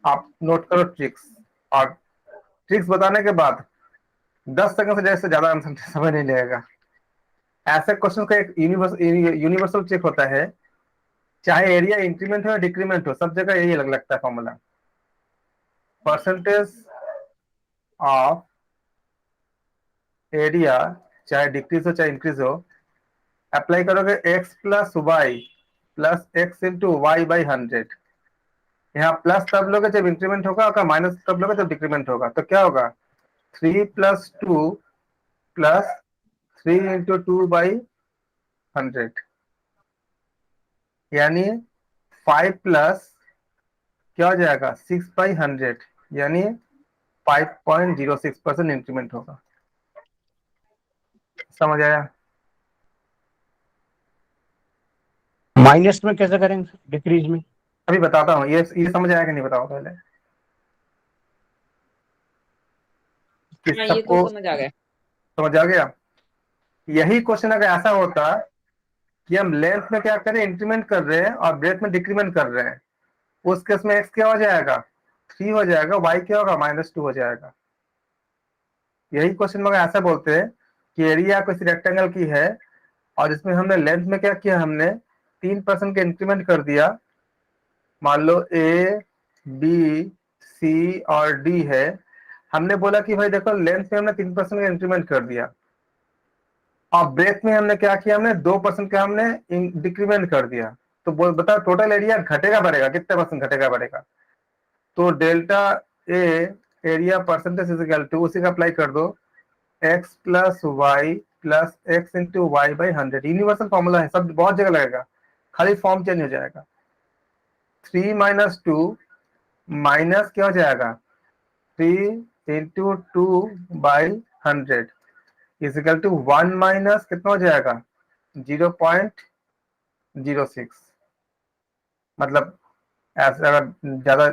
Speaker 1: आप नोट करो ट्रिक्स, और ट्रिक्स बताने के बाद 10 सेकंड से जैसे ज्यादा आंसर समय नहीं लगेगा। ऐसे क्वेश्चन का एक यूनिवर्सल ट्रिक होता है, चाहे एरिया इंक्रीमेंट हो या डिक्रीमेंट हो, सब जगह यही अलग लगता है फॉर्मूला, परसेंटेज ऑफ एरिया, चाहे डिक्रीज हो चाहे इंक्रीज हो, अप्लाई करोगे x plus y plus x into y/100। यहाँ प्लस तब लोगे जब इंक्रीमेंट होगा, और माइनस तब लोगे जब डिक्रीमेंट होगा, तो क्या होगा, 3 + 2 प्लस 3 इंटू 2/100, यानी 5 प्लस क्या हो जाएगा, 6/100, यानी 5.06% इंक्रीमेंट होगा। समझ आया?
Speaker 6: माइनस में कैसे करेंगे, डिक्रीज में?
Speaker 1: अभी बताता हूँ, ये समझ आया कि नहीं, बताओ पहले कि
Speaker 2: हाँ ये तो
Speaker 1: सबको
Speaker 2: समझ आ गया।
Speaker 1: समझ आ गया। यही क्वेश्चन अगर ऐसा होता कि हम लेंथ में क्या करें, इंक्रीमेंट कर रहे हैं और ब्रेथ में डिक्रीमेंट कर रहे हैं, उस केस में एक्स क्या हो जाएगा, 3 हो जाएगा, वाई क्या होगा, -2 हो जाएगा। यही क्वेश्चन में ऐसा बोलते हैं कि एरिया किसी रेक्टेंगल की है और इसमें हमने लेंथ में क्या किया, हमने 3% का इंक्रीमेंट कर दिया। मान लो ए बी सी और डी है, हमने बोला कि भाई देखो लेंथ में हमने 3% का इंक्रीमेंट कर दिया और ब्रेथ में हमने क्या किया, हमने 2% का हमने डिक्रीमेंट कर दिया। तो बताओ टोटल एरिया घटेगा बढ़ेगा, कितने परसेंट घटेगा बढ़ेगा? तो delta A area percentage is equal to, उसी का अप्लाई कर दो, x plus y plus x into y by 100। Universal formula है, सब बहुत जगह लगेगा, खाली फॉर्म चेंज हो जाएगा। 3 माइनस 2 माइनस क्या हो जाएगा, 3 into 2 by 100 equal to 1 minus कितना हो जाएगा, 0.06। मतलब ऐसे अगर ज्यादा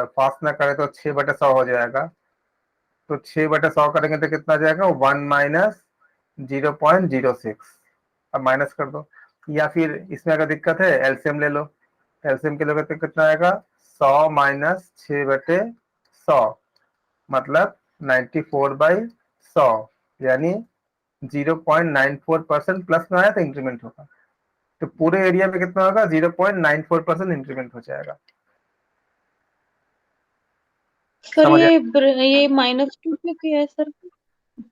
Speaker 1: फास्ट ना करे तो 6/100 हो जाएगा। तो 6/100 करेंगे तो कितना जाएगा, 1 माइनस 0.06। अब माइनस कर दो, या फिर इसमें अगर दिक्कत है एलसीएम ले लो, एलसीएम के लोगे तो कितना आएगा, 100 माइनस 6/100 मतलब 94/100, यानी 0.94% प्लस में आया तो इंक्रीमेंट होगा। तो पूरे एरिया में कितना होगा, 0.94% इंक्रीमेंट हो जाएगा।
Speaker 4: सर
Speaker 1: समझ
Speaker 4: ये -2 क्यों किया है सर?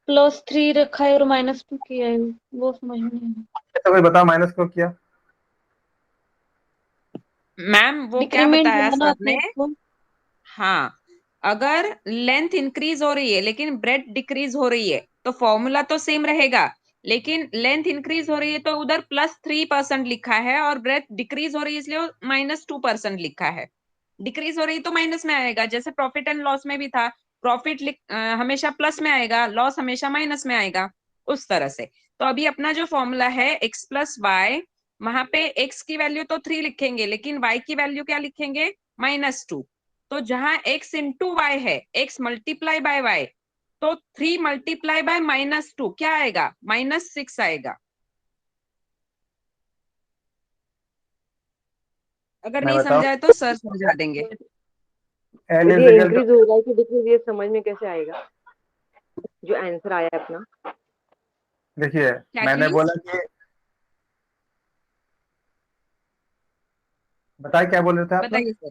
Speaker 4: +3 रखा है और -2 किया है, वो समझ में नहीं आया।
Speaker 1: तो कोई बताओ माइनस क्यों किया?
Speaker 2: मैम वो क्या
Speaker 4: डिक्रीमेंट
Speaker 2: बताया
Speaker 4: बनाना
Speaker 2: सर
Speaker 4: आपने
Speaker 2: ने,
Speaker 4: इसको।
Speaker 2: हाँ, अगर लेंथ इंक्रीज हो रही है लेकिन ब्रेथ डिक्रीज हो रही है तो फॉर्मूला तो सेम रहेगा, लेकिन लेंथ इंक्रीज हो रही है तो उधर +3% लिखा है और ब्रेथ डिक्रीज हो रही है इसलिए -2% लिखा है। डिक्रीज हो रही तो माइनस में आएगा, जैसे प्रॉफिट एंड लॉस में भी था, प्रॉफिट हमेशा प्लस में आएगा, लॉस हमेशा माइनस में आएगा, उस तरह से। तो अभी अपना जो फॉर्मूला है x प्लस वाई, वहां पे x की वैल्यू तो 3 लिखेंगे लेकिन y की वैल्यू क्या लिखेंगे, -2। तो जहां x इंटू वाई है, x मल्टीप्लाई बाय y, तो 3 मल्टीप्लाई बाय -2 क्या आएगा, -6 आएगा। अगर
Speaker 1: मैं
Speaker 2: नहीं
Speaker 1: बताओ,
Speaker 2: समझाए तो सर समझा देंगे।
Speaker 1: एल
Speaker 8: यदि
Speaker 1: इज इक्वल टू,
Speaker 8: इंक्रीज हो रहा है कि डिक्रीज, ये समझ में कैसे आएगा जो आंसर आया है अपना?
Speaker 1: देखिए
Speaker 2: क्या
Speaker 1: मैंने
Speaker 2: चीज?
Speaker 1: बोला कि, बताइए क्या बोल रहे थे आप लोग?
Speaker 2: बताइए सर।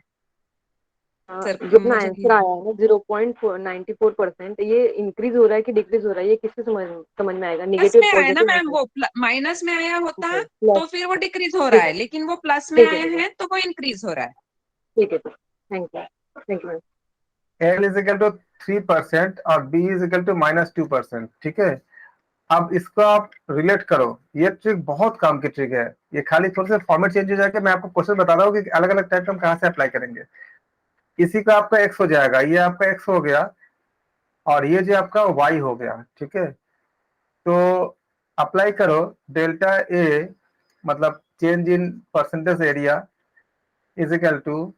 Speaker 2: सर
Speaker 8: जो अपना
Speaker 2: मुझे
Speaker 8: आंसर आया है ना 0.94%, ये इंक्रीज हो रहा है कि डिक्रीज हो रहा है, ये किससे समझ में आएगा?
Speaker 2: प्लस
Speaker 8: निगेटिव
Speaker 2: में आया ना
Speaker 8: पॉजिटिव
Speaker 2: मैम,
Speaker 8: होता है?
Speaker 2: वो माइनस में आया होता
Speaker 8: प्लस।
Speaker 2: तो फिर वो डिक्रीज हो रहा
Speaker 8: ठीक
Speaker 2: है,
Speaker 8: है,
Speaker 2: लेकिन वो प्लस में
Speaker 8: ठीक है,
Speaker 2: आए
Speaker 8: ठीक है,
Speaker 2: हैं तो वो इंक्रीज हो रहा है।
Speaker 8: ठीक है, thank you, thank you.
Speaker 1: L is equal to 3% और बी इज इक्वल टू -2%, ठीक है। अब इसको आप रिलेट करो, ये ट्रिक बहुत काम की ट्रिक है, ये खाली थोड़ा सा फॉर्मेट चेंज हो जाएगा। मैं आपको क्वेश्चन बता रहा हूँ कि अलग अलग टाइप हम कहाँ से अप्लाई करेंगे। इसी का आपका एक्स हो जाएगा, ये आपका एक्स हो गया और ये जो आपका वाई हो गया, ठीक है। तो अप्लाई करो डेल्टा ए मतलब change in percentage area is equal to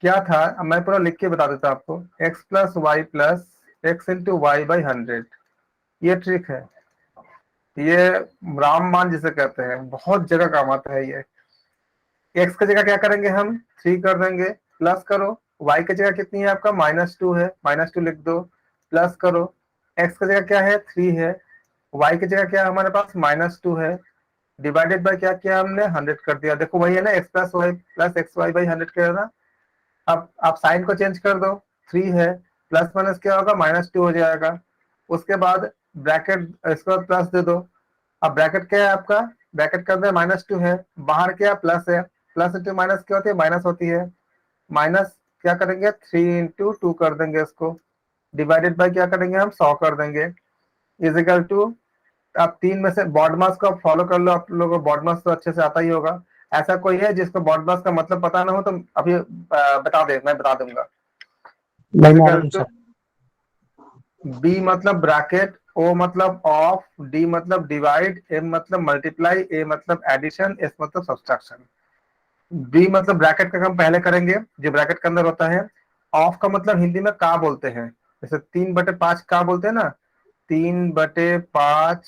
Speaker 1: क्या था, अब मैं पूरा लिख के बता देता हूं आपको, x plus y plus x into y by 100। ये ट्रिक है, ये रामबाण जिसे कहते हैं, बहुत जगह काम आता है ये। x की जगह क्या करेंगे हम, 3 कर देंगे, प्लस करो, y की जगह कितनी है आपका, -2 है, -2 लिख दो, प्लस करो, x की जगह क्या है, 3 है, y की जगह क्या है हमारे पास, -2 है, डिवाइडेड बाय क्या किया हमने, 100 कर दिया। देखो वही है ना, x plus y plus x y by 100 किया ना। अब आप साइन को चेंज कर दो, 3 है, प्लस माइनस क्या होगा, -2 हो जाएगा। उसके बाद ब्रैकेट, इसको प्लस दे दो। अब ब्रैकेट क्या है आपका, ब्रैकेट के अंदर -2 है, बाहर क्या प्लस है, प्लस इंटू माइनस क्या होती है, माइनस होती है। माइनस क्या करेंगे, 3 इंटू 2 कर देंगे इसको, डिवाइडेड बाय क्या करेंगे हम, 100 कर देंगे, इजिकल टू। आप 3 में से बॉड मास को फॉलो कर लो, आप लोगों को बॉड मास तो अच्छे से आता ही होगा। ऐसा कोई है जिसको बॉड मास का मतलब पता ना हो तो अभी बता दे, मैं बता दूंगा। इजिकल टू बी मतलब ब्रैकेट, ओ मतलब ऑफ, डी मतलब डिवाइड, एम मतलब मल्टीप्लाई, ए मतलब एडिशन, एस मतलब सब्सट्रैक्शन। बी मतलब ब्रैकेट का काम पहले करेंगे जो ब्रैकेट के अंदर होता है। ऑफ का मतलब हिंदी में का बोलते हैं, जैसे 3/5 का बोलते हैं ना, 3/5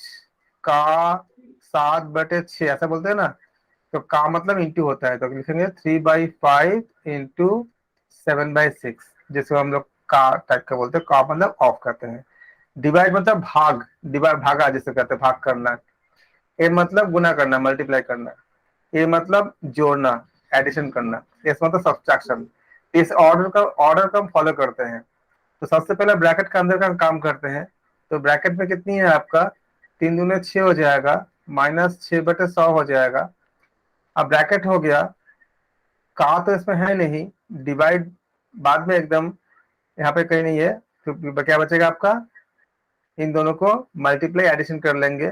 Speaker 1: का, 7/6 ऐसा बोलते हैं ना। तो का मतलब इंटू होता है, तो लिखेंगे 3/5 इंटू 7/6, जिसको हम लोग का टाइप का बोलते हैं, का मतलब ऑफ करते हैं। डिवाइड मतलब भाग, डिवाइड भागा जिसे कहते हैं, भाग करना। ए मतलब गुना करना, मल्टीप्लाई करना। ए मतलब जोड़ना, एडिशन करना। इस मतलब सब्ट्रैक्शन। इस ऑर्डर का हम फॉलो करते हैं। तो सबसे पहले ब्रैकेट के अंदर का काम करते हैं। तो ब्रैकेट में कितनी है आपका, 3 दूने 6 हो जाएगा, -6/100 हो जाएगा। अब ब्रैकेट हो गया, का तो इसमें है नहीं, डिवाइड बाद में एकदम यहाँ पे कहीं नहीं है, तो क्या बचेगा आपका, इन दोनों को मल्टीप्लाई एडिशन कर लेंगे।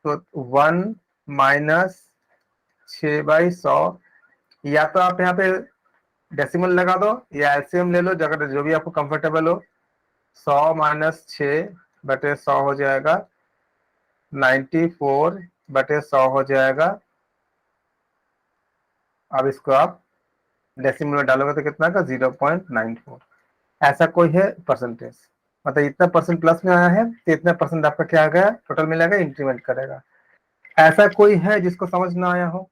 Speaker 1: तो 1 - 6/100, या तो आप यहाँ पे डेसिमल लगा दो या एलसीएम ले लो, जगह जो भी आपको कंफर्टेबल हो। 100 - 6/100 हो जाएगा, 94/100 हो जाएगा। अब इसको आप डेसिमल में डालोगे तो कितना का, 0.94। ऐसा कोई है परसेंटेज, मतलब इतना परसेंट प्लस में आया है तो इतना परसेंट आपका क्या आ गया, टोटल मिलेगा, इंक्रीमेंट करेगा। ऐसा कोई है जिसको समझ ना आया हो?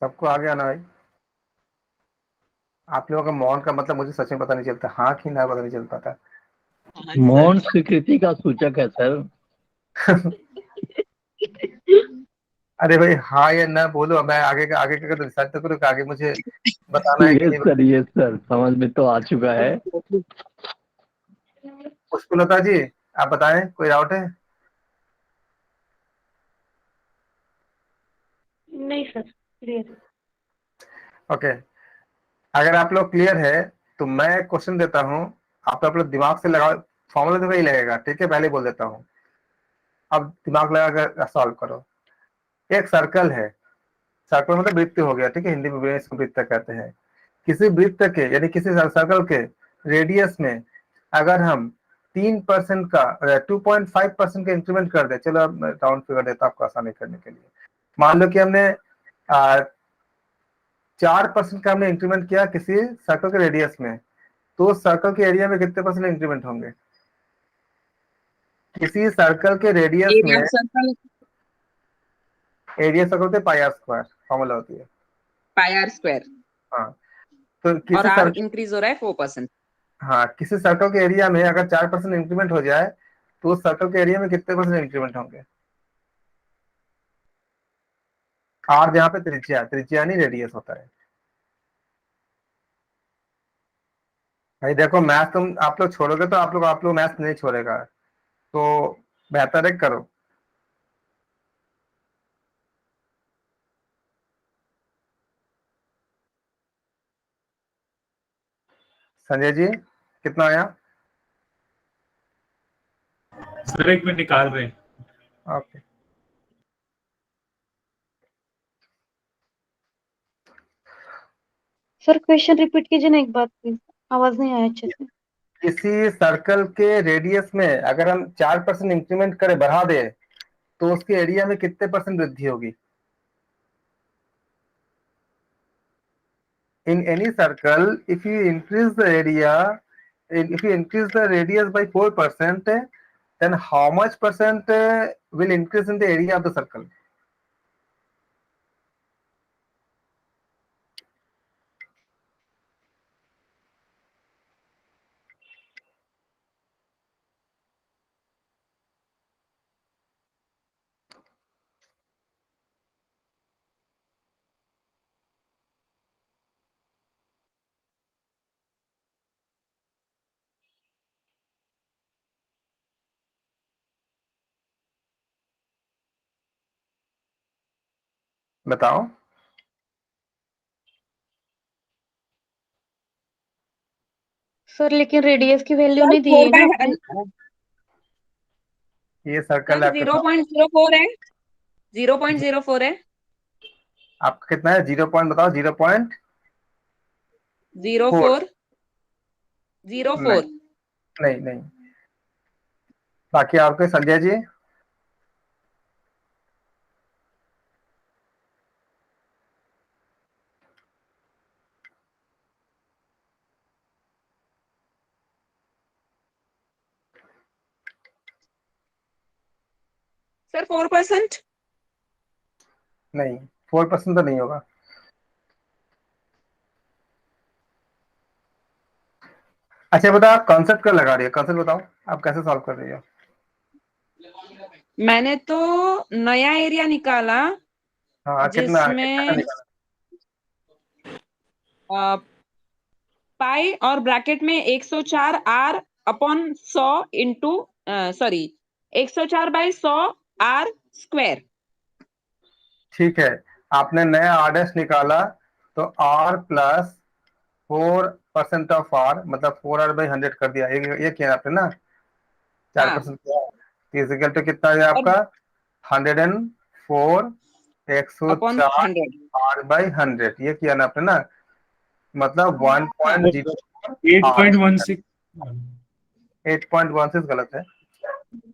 Speaker 1: सबको आ गया ना भाई? आप लोगों का मौन का मतलब मुझे सच में पता नहीं चलता, हाँ कि ना पता नहीं चल पाता।
Speaker 6: मौन स्वीकृति का सूचक है सर।
Speaker 1: अरे भाई हाँ या ना बोलो, मैं आगे का रिसर्च तो करूँ, आगे मुझे बताना है कि नहीं।
Speaker 6: ये सर समझ में तो आ चुका है।
Speaker 1: पुष्पलता जी, आप बताएं, कोई डाउट है?
Speaker 4: नहीं सर, क्लियर।
Speaker 1: ओके, अगर आप लोग क्लियर है तो मैं क्वेश्चन देता हूँ, आप लोग दिमाग से लगाओ। फॉर्मूला तो वही लगेगा, ठीक है, पहले ही बोल देता हूँ। अब दिमाग लगा कर सॉल्व करो। एक सर्कल है, सर्कल मतलब वृत्त हो गया, ठीक है, हिंदी में इसको वृत्त कहते हैं। किसी वृत्त के यानी किसी सर्कल के रेडियस में अगर हम 3% का 2.5% का इंक्रीमेंट कर दे, चलो अब राउंड फिगर देता हूं आपको आसानी करने के लिए। मान लो कि हमने 4% का हमने इंक्रीमेंट किया किसी सर्कल के रेडियस में, तो उस सर्कल के एरिया में कितने परसेंट इंक्रीमेंट होंगे? किसी सर्कल के रेडियस में,
Speaker 2: area of circle
Speaker 1: area circle होते पाई आर स्क्वायर, फॉर्मूला होती है।
Speaker 2: पाई आर स्क्वायर,
Speaker 1: हाँ, तो
Speaker 2: और
Speaker 1: किसी
Speaker 2: आर
Speaker 1: सर्कल,
Speaker 2: इंक्रीज हो रहा है 4%।
Speaker 1: हाँ, किसी सर्कल के एरिया में अगर 4% इंक्रीमेंट हो जाए तो उस सर्कल के एरिया में कितने परसेंट इंक्रीमेंट होंगे? आर जहाँ पे त्रिज्या, त्रिज्या नहीं रेडियस होता है भाई। देखो मैथ तुम आप लोग छोड़ोगे तो आप लोग मैथ नहीं छोड़ेगा, तो बेहतर है करो। संजय जी कितना आया?
Speaker 5: सर एक में निकाल रहे हैं।
Speaker 1: ओके,
Speaker 4: सर क्वेश्चन रिपीट कीजिए ना एक बार प्लीज, आवाज नहीं आया अच्छे से।
Speaker 1: किसी सर्कल के रेडियस में अगर हम 4% इंक्रीमेंट करें, बढ़ा दे, तो उसके एरिया में कितने परसेंट वृद्धि होगी? In any circle, if you increase the area, if you increase the radius by 4%, then how much percent will increase in the area of the circle? बताओ।
Speaker 4: सर लेकिन रेडियस की वैल्यू नहीं दी
Speaker 2: four
Speaker 4: है ना आपने।
Speaker 2: Bye
Speaker 1: ये circle
Speaker 2: sir
Speaker 1: आपके साथ
Speaker 2: 0.04 है, 0.04 है,
Speaker 1: आपका कितना है? 0 पॉइंट बताओ, 0.4।
Speaker 2: 04,
Speaker 1: नहीं
Speaker 2: 04।
Speaker 1: नहीं नहीं, बाकी और कोई? संजय जी?
Speaker 2: सर 4%।
Speaker 1: नहीं, 4% तो नहीं होगा। अच्छा बताओ आप कॉन्सेप्ट क्या लगा रही हो, कॉन्सेप्ट बताओ आप कैसे सॉल्व कर रही हो।
Speaker 2: मैंने तो नया एरिया निकाला
Speaker 1: हाँ कितना
Speaker 2: जिसमें
Speaker 1: निकाला।
Speaker 2: पाई और ब्रैकेट में 104 R upon 100 into sorry 104/100 R square.
Speaker 1: ठीक है, आपने नया आर निकाला, तो आर प्लस 4% ऑफ आर, मतलब 4r/100 कर दिया, ये किया आपने ना, 4% किया, तो इजिकल टू कितना है
Speaker 2: और
Speaker 1: आपका 104
Speaker 2: अपॉन
Speaker 1: 104
Speaker 2: 100।
Speaker 1: r/100, ये किया ना आपने ना, मतलब 1.04 r।
Speaker 5: 8.16।
Speaker 1: 8.16 गलत है,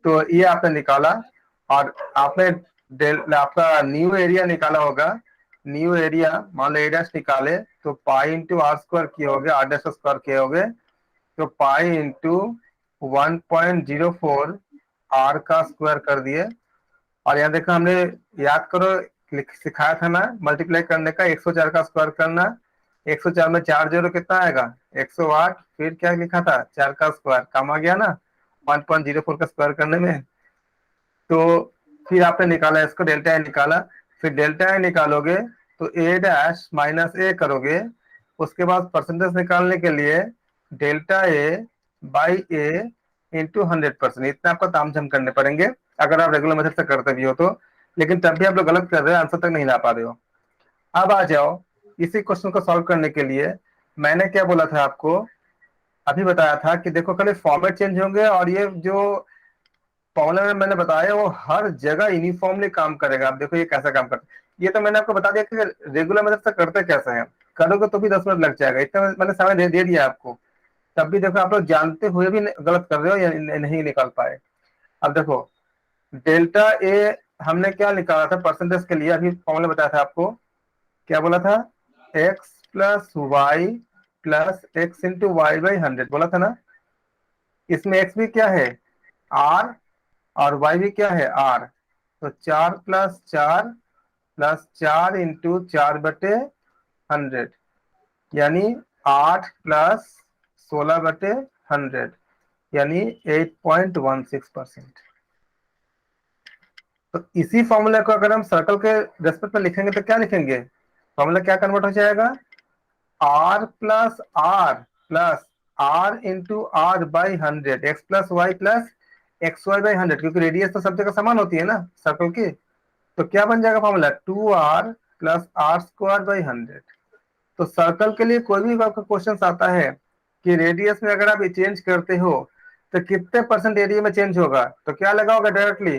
Speaker 1: तो ये आपने निकाला। और आपने आपका न्यू एरिया निकाला होगा, न्यू एरिया मान लो एरिया निकाले, तो पाई इंटू आर स्क्वायर किए होगे, आर डैश स्क्वायर किए होगे, तो पाई इंटू 1.04 आर का स्क्वायर कर दिए। और यहाँ देखो हमने, याद करो, सिखाया था ना मल्टीप्लाई करने का, 104 का स्क्वायर करना, 104 में 4 जीरो कितना आएगा 108, फिर क्या लिखा था 4 का स्क्वायर, काम आ गया ना 1.04 का स्क्वायर करने में। तो फिर आपने निकाला इसको, डेल्टा ए निकाला, फिर डेल्टा ए निकालोगे तो ए डैश माइनस ए करोगे, उसके बाद परसेंटेज निकालने के लिए delta A by A into 100%, इतना आपको तामझाम करने पड़ेंगे अगर आप रेगुलर मेथड से करते भी हो तो, लेकिन तब भी आप लोग गलत कर रहे हो, आंसर तक नहीं ला पा रहे हो। अब आ जाओ इसी क्वेश्चन को सॉल्व करने के लिए, मैंने क्या बोला था आपको, अभी बताया था कि देखो खाली फॉर्मेट चेंज होंगे, और ये जो फॉर्मूला में मैंने बताया वो हर जगह यूनिफॉर्मली काम करेगा। आप देखो ये कैसा काम करता है, ये तो मैंने आपको बता दिया कि रेगुलर मेथड से करते कैसे हैं, करोगे तो भी 10 मिनट लग जाएगा, इतना मैंने समय दे दिया आपको, तब भी देखो आप लोग जानते हुए भी गलत कर रहे हो या नहीं निकाल पाए। अब देखो डेल्टा ए हमने क्या निकाला था परसेंटेज के लिए, अभी फॉर्मूला बताया था आपको, क्या बोला था, x plus y plus x into y/100 बोला था ना। इसमें x भी क्या है r, और y भी क्या है r, तो 4+4 इंटू 4/100, यानी 8+16/100, यानी 8.16%। तो इसी फॉर्मूला को अगर हम सर्कल के रेस्पेक्ट में लिखेंगे तो क्या लिखेंगे, फॉर्मूला क्या कन्वर्ट हो जाएगा, r into r/100, x plus y plus xy/100, क्योंकि रेडियस तो सब जगह समान होती है ना सर्कल की, तो क्या बन जाएगा फॉर्मूला 2r प्लस r²/100। तो सर्कल के लिए कोई भी आपका क्वेश्चन आता है कि रेडियस में अगर आप चेंज करते हो तो कितने परसेंट एरिया में चेंज होगा, तो क्या लगाओगे डायरेक्टली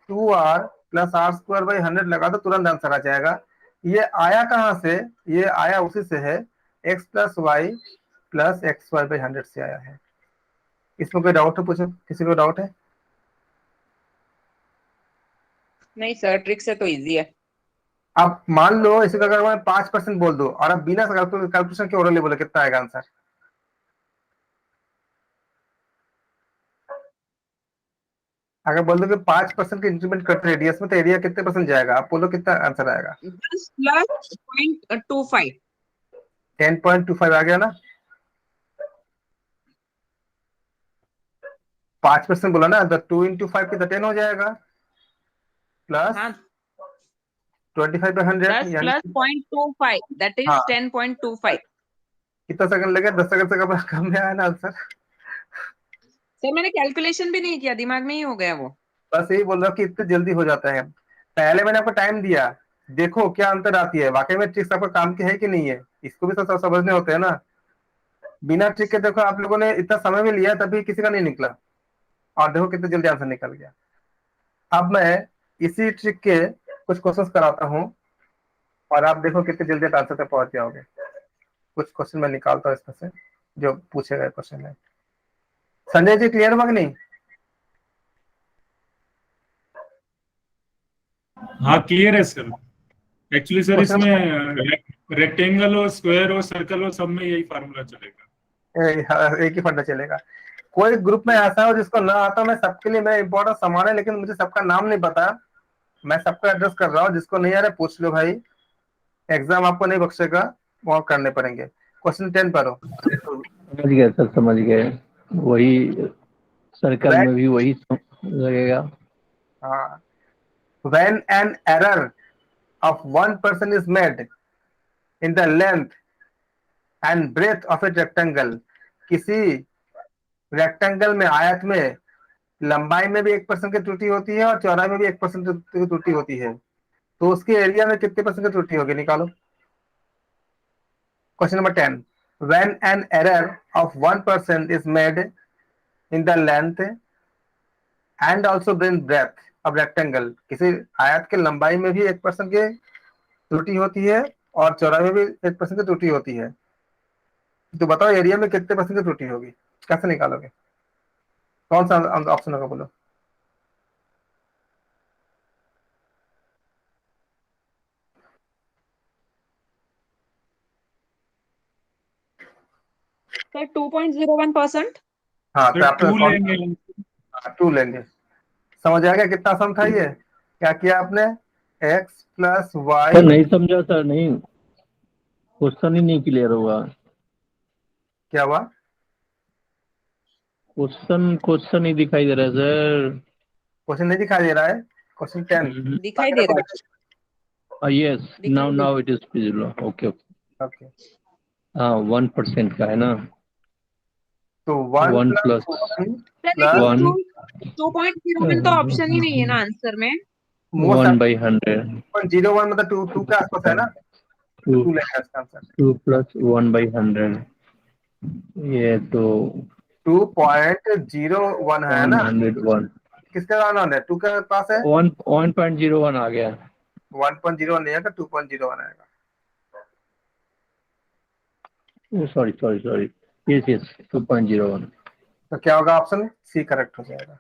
Speaker 1: 2r प्लस r²/100 लगा दो, तुरंत आंसर आ जाएगा। ये आया कहाँ से, ये आया उसी से है, x plus y plus xy/100 से आया है। इसमें कोई डाउट है, पूछो किसी को डाउट है।
Speaker 2: नहीं सर, ट्रिक से तो इजी है।
Speaker 1: अब मान लो इसी का अगर मैं 5% बोल दो और अब बिना कैलकुलेशन के ओरली बोले, कितना आएगा आंसर, अगर बोल दो कि 5% के इंक्रीमेंट करते रेडियस में तो एरिया कितने परसेंट जाएगा, आप बोलो कितना आंसर आएगा।
Speaker 2: 10 प्लस 0.25।
Speaker 1: 10.25 आ गया ना, 5% बोला ना, तो 2 इंटू 5 की 10 हो जाएगा, प्लस
Speaker 2: हाँ
Speaker 1: 25/100,
Speaker 2: 10
Speaker 1: यानी
Speaker 2: प्लस 0.25 दैट इज
Speaker 1: हाँ
Speaker 2: 10.25।
Speaker 1: कितना सेकंड लगे, 10 सेकंड से कम में आया ना आंसर।
Speaker 2: सर मैंने कैलकुलेशन भी नहीं किया, दिमाग में ही हो गया वो।
Speaker 1: बस यही बोल रहा हूँ कि इतने जल्दी हो जाता है, पहले मैंने आपको टाइम दिया, देखो क्या अंतर आती है, वाकई में ट्रिक्स आपका काम की है कि नहीं है, इसको भी तो सब समझने होते हैं ना। बिना ट्रिक के देखो आप लोगों ने इतना समय भी लिया तभी किसी का नहीं निकला, और देखो कितने जल्दी आंसर निकल गया। अब मैं इसी ट्रिक के कुछ क्वेश्चंस कराता हूँ और आप देखो कितने जल्दी आंसर तक पहुंच जाओगे। कुछ क्वेश्चन मैं निकालता हूँ इसमें से जो पूछे गए क्वेश्चन है। संजय जी क्लियर हुआ कि नहीं।
Speaker 5: हाँ क्लियर है सर। एक्चुअली सर
Speaker 1: क्वेश्चन
Speaker 5: इसमें रेक्टेंगल हो, स्क्वायर हो, सर्कल हो, सब में यही फार्मूला चलेगा।
Speaker 1: एक ही फंडा चलेगा। कोई ग्रुप में ऐसा हो जिसको ना आता, मैं सबके लिए मैं इंपॉर्टेंट समान है, लेकिन मुझे सबका नाम नहीं पता, मैं सबको एड्रेस कर रहा हूँ, जिसको नहीं आ रहा है पूछ लो भाई, एग्जाम आपको नहीं बख्शेगा, वो करने पड़ेंगे। क्वेश्चन 10 पर हो।
Speaker 6: समझ गए सर, समझ गए। वही सर्कल में भी वही लगेगा।
Speaker 1: हाँ, when an error of 1% is made in the length and breadth of a rectangle, किसी रेक्टेंगल में, आयत में, लंबाई में भी 1% की त्रुटि होती है और चौड़ाई में भी 1% की त्रुटि होती है, तो उसके एरिया में कितने परसेंट की त्रुटि होगी, निकालो। Question number 10, when an error of 1% is made in the length and also breadth of rectangle, किसी आयत के लंबाई में भी 1% की त्रुटि होती है और चौड़ाई में भी 1% की त्रुटि होती है, तो बताओ एरिया में कितने परसेंट की त्रुटि होगी, कैसे निकालोगे, कौन सा ऑप्शन होगा, बोलो।
Speaker 2: सर 2.01%।
Speaker 1: हाँ, तो
Speaker 5: सर
Speaker 1: आपने
Speaker 5: 2 लेंगे।
Speaker 1: 2 लेंगे। समझ आ गया कितना आसान था ये? क्या किया आपने, x प्लस
Speaker 6: सर
Speaker 1: वाई।
Speaker 6: नहीं समझा सर, नहीं, क्वेश्चन ही नहीं क्लियर हुआ।
Speaker 1: क्या हुआ?
Speaker 6: क्वेश्चन ही दिखाई दे रहा है सर।
Speaker 1: क्वेश्चन नहीं दिखाई दे रहा है? क्वेश्चन 10
Speaker 2: दिखाई दे रहा
Speaker 6: यस, नाउ
Speaker 2: दिखाई दे
Speaker 6: now it is visible. Okay okay.
Speaker 1: Okay,
Speaker 6: हाँ 1% का है ना।
Speaker 1: तो 1
Speaker 6: 1
Speaker 1: प्लस
Speaker 6: प्लस
Speaker 1: 1
Speaker 2: सर,
Speaker 1: प्लस
Speaker 2: लेकिन
Speaker 6: 1
Speaker 2: 2.01 तो ऑप्शन ही नहीं है ना आंसर में।
Speaker 1: मोस्ट
Speaker 6: 1/100।
Speaker 1: 0.01 मतलब 2 के आसपास है ना,
Speaker 6: 2
Speaker 1: 2 लेंगे इसका आंसर।
Speaker 6: 2 प्लस 1/100, ये तो
Speaker 1: 2.01 है ना,
Speaker 6: 101।
Speaker 1: किसका आना है, 2 के पास है।
Speaker 6: 1.01 आ गया।
Speaker 1: 1.01 नहीं आएगा, 2.01 आएगा।
Speaker 6: Sorry sorry sorry, yes yes 2.01।
Speaker 1: तो क्या होगा, ऑप्शन सी करेक्ट हो जाएगा।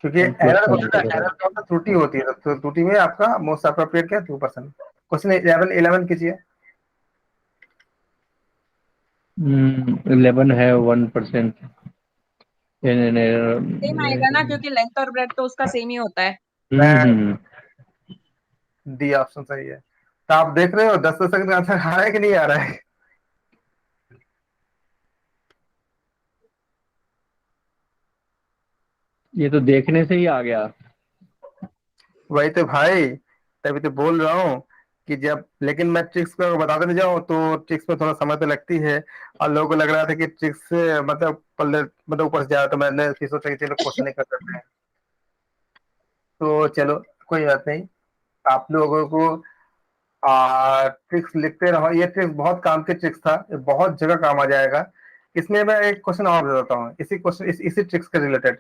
Speaker 1: क्योंकि एरर होता है, एरर का मतलब त्रुटि होती है, तो त्रुटि में आपका मोस्ट अप्रोप्रिएट क्या है, 2%। क्वेश्चन 11 कीजिए।
Speaker 6: 11 है 1%।
Speaker 2: सेम आएगा ना, क्योंकि लेंथ और ब्रेड तो उसका सेम ही होता है।
Speaker 1: डी ऑप्शन सही है। तो आप देख रहे हो 10 सेकंड का आंसर आ रहा है कि नहीं आ रहा है?
Speaker 6: ये तो देखने से ही आ गया।
Speaker 1: वही तो भाई, तभी तो बोल रहा हूँ कि जब, लेकिन मैं ट्रिक्स को बताते नहीं जाऊँ तो ट्रिक्स में थोड़ा समय तो लगती है, और लोगों को लग रहा था कि ट्रिक्स से मतलब पल्ले, मतलब ऊपर से जा रहा, तो मैंने फिर सोचा कि चलो क्वेश्चन नहीं कर सकते हैं, तो चलो कोई बात नहीं। आप लोगों को ट्रिक्स लिखते रहो, ये ट्रिक्स बहुत काम के ट्रिक्स था, ये बहुत जगह काम आ जाएगा। इसमें मैं एक क्वेश्चन और दे देता हूँ इसी क्वेश्चन, इसी ट्रिक्स के रिलेटेड।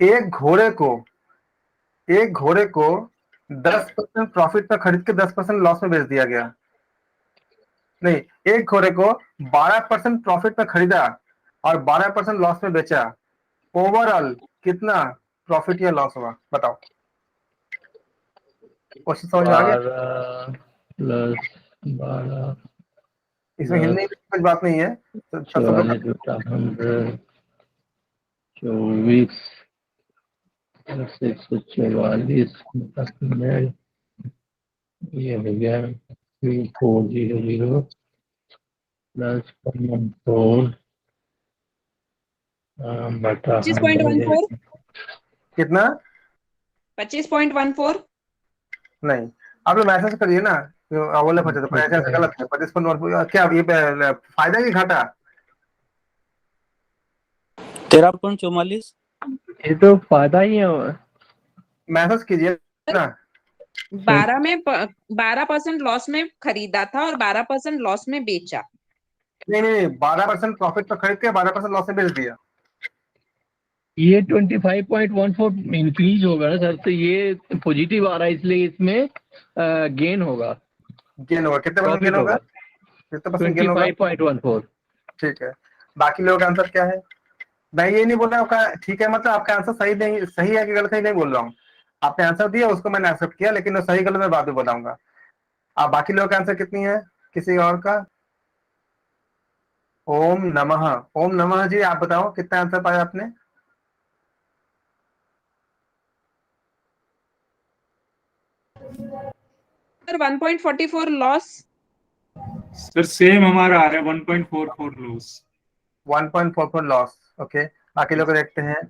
Speaker 1: एक घोड़े को एक घोड़े को 10% प्रॉफिट पर खरीद के 10% लॉस में बेच दिया गया। नहीं, एक घोड़े को 12% प्रॉफिट पर खरीदा और 12% लॉस में बेचा, ओवरऑल कितना प्रॉफिट या लॉस हुआ, बताओ। क्वेश्चन समझ में आ गया?
Speaker 6: 12 प्लस 12
Speaker 1: इसमें हिंदी में कुछ बात नहीं है, तो सब लोग
Speaker 6: 44/100, 24 प्लस 144 मिनट, ये हो गया 3400 प्लस 114 बटा
Speaker 2: 25.14।
Speaker 1: कितना?
Speaker 2: 25.14।
Speaker 1: नहीं, आप लोग मैसेज करिए ना, बोले तो ऐसे ऐसे गलत है, 25 क्या ये फायदा की घाटा?
Speaker 9: 13.44।
Speaker 6: ये तो फायदा ही है।
Speaker 1: मैसेज कीजिए ना।
Speaker 2: 12% लॉस में खरीदा था और 12% लॉस में बेचा।
Speaker 1: नहीं नहीं, 12% प्रॉफिट पर खरीद के 12% लॉस में बेच दिया।
Speaker 6: ये 25.14 इंक्रीज होगा ना सर, तो ये पॉजिटिव आ रहा है, इसलिए इसमें गेन होगा,
Speaker 1: गेन होगा, कितने परसेंट गेन
Speaker 6: प्रॉफिट
Speaker 1: होगा?
Speaker 6: होगा
Speaker 1: कितने परसेंट गेन होगा?
Speaker 6: 25.14।
Speaker 1: ठीक है, बाकी लोगों का आंसर क्या है? मैं ये नहीं बोल रहा आपका ठीक है, मतलब आपका आंसर सही नहीं, सही है कि गलत है नहीं बोल रहा हूँ। आपने आंसर दिया, उसको मैंने एक्सेप्ट किया, लेकिन वो सही गलत मैं बाद में बताऊंगा। आप बाकी लोगों का आंसर कितनी है, किसी और का? ओम नमः। ओम नमः जी, आप बताओ कितना आंसर पाया आपने?
Speaker 2: Sir 1.44 loss.
Speaker 5: सर सेम हमारा आ रहा है 1.44 लॉस।
Speaker 1: 1.44 लॉस। ओके, बाकी लोग देखते हैं।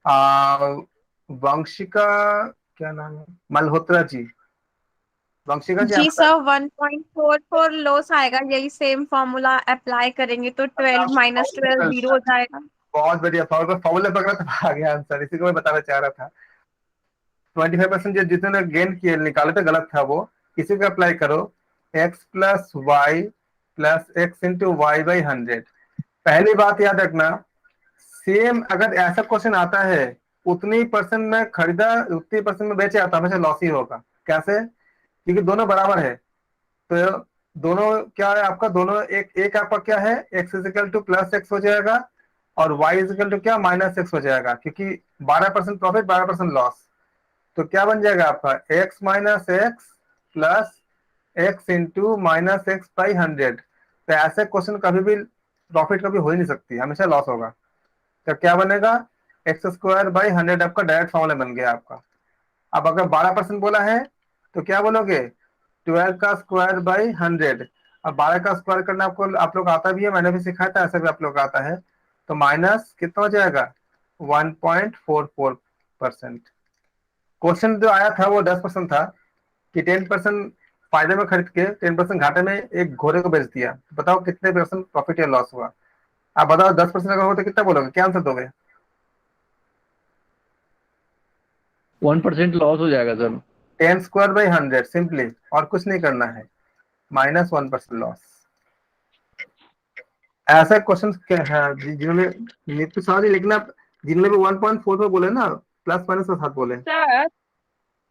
Speaker 1: आ, वंशिका, क्या नाम है, मल्होत्रा जी। वंशिका जी,
Speaker 10: जी
Speaker 1: आप
Speaker 10: सर 1.44 लॉस आएगा, यही सेम फॉर्मूला अप्लाई करेंगे तो 12 माइनस 12 जीरो हो जाएगा।
Speaker 1: बहुत बढ़िया, फॉर्मूला पकड़ा तो आ गया आंसर, इसी को मैं बताना चाह रहा था। 25% जितने गेन किए निकाले थे गलत था वो, इसी को अप्लाई करो। x plus y plus x into y by 100। पहली बात याद रखना, सेम अगर ऐसा क्वेश्चन आता है उतनी परसेंट में खरीदा उतनी परसेंट में बेचे, आता हमेशा लॉस ही होगा। कैसे? क्योंकि दोनों बराबर है। तो दोनों क्या है आपका, दोनों एक आपका क्या है, x equal to plus x हो जाएगा और y इजिकल टू क्या, माइनस एक्स हो जाएगा, क्योंकि 12% प्रॉफिट 12% लॉस। तो क्या बन जाएगा आपका, x minus x plus x into minus x by 100। तो ऐसे क्वेश्चन कभी भी प्रॉफिट कभी हो ही नहीं सकती, हमेशा लॉस होगा। तो क्या बनेगा, एक्स स्क्वायर बाई 100 आपका डायरेक्ट फॉर्मूला बन गया आपका। अब अगर 12% बोला है तो क्या बोलोगे, 12 का स्क्वायर बाई 100। अब 12 का स्क्वायर करना आपको आप लोग आता भी है, मैंने भी सिखाया था, ऐसा भी आप लोग आता है। तो माइनस कितना हो जाएगा, 1.44%। क्वेश्चन जो आया था वो 10% था कि 10% फायदे में खरीद के 10% घाटे में एक घोड़े को बेच दिया। बताओ कितने परसेंट प्रॉफिट या लॉस हुआ? आप बताओ, 10% अगर हो तो कितना बोलोगे, क्या आंसर दोगे?
Speaker 6: 1% लॉस हो जाएगा सर।
Speaker 1: 10 स्क्वायर बाई 100 सिंपली, और कुछ नहीं करना है, माइनस 1% लॉस। ऐसा क्वेश्चन क्या है जिन्होंने नीति सवाल लिखना, जिन्होंने भी 1.4 में बोले ना, प्लस माइनस के साथ बोले।
Speaker 2: सर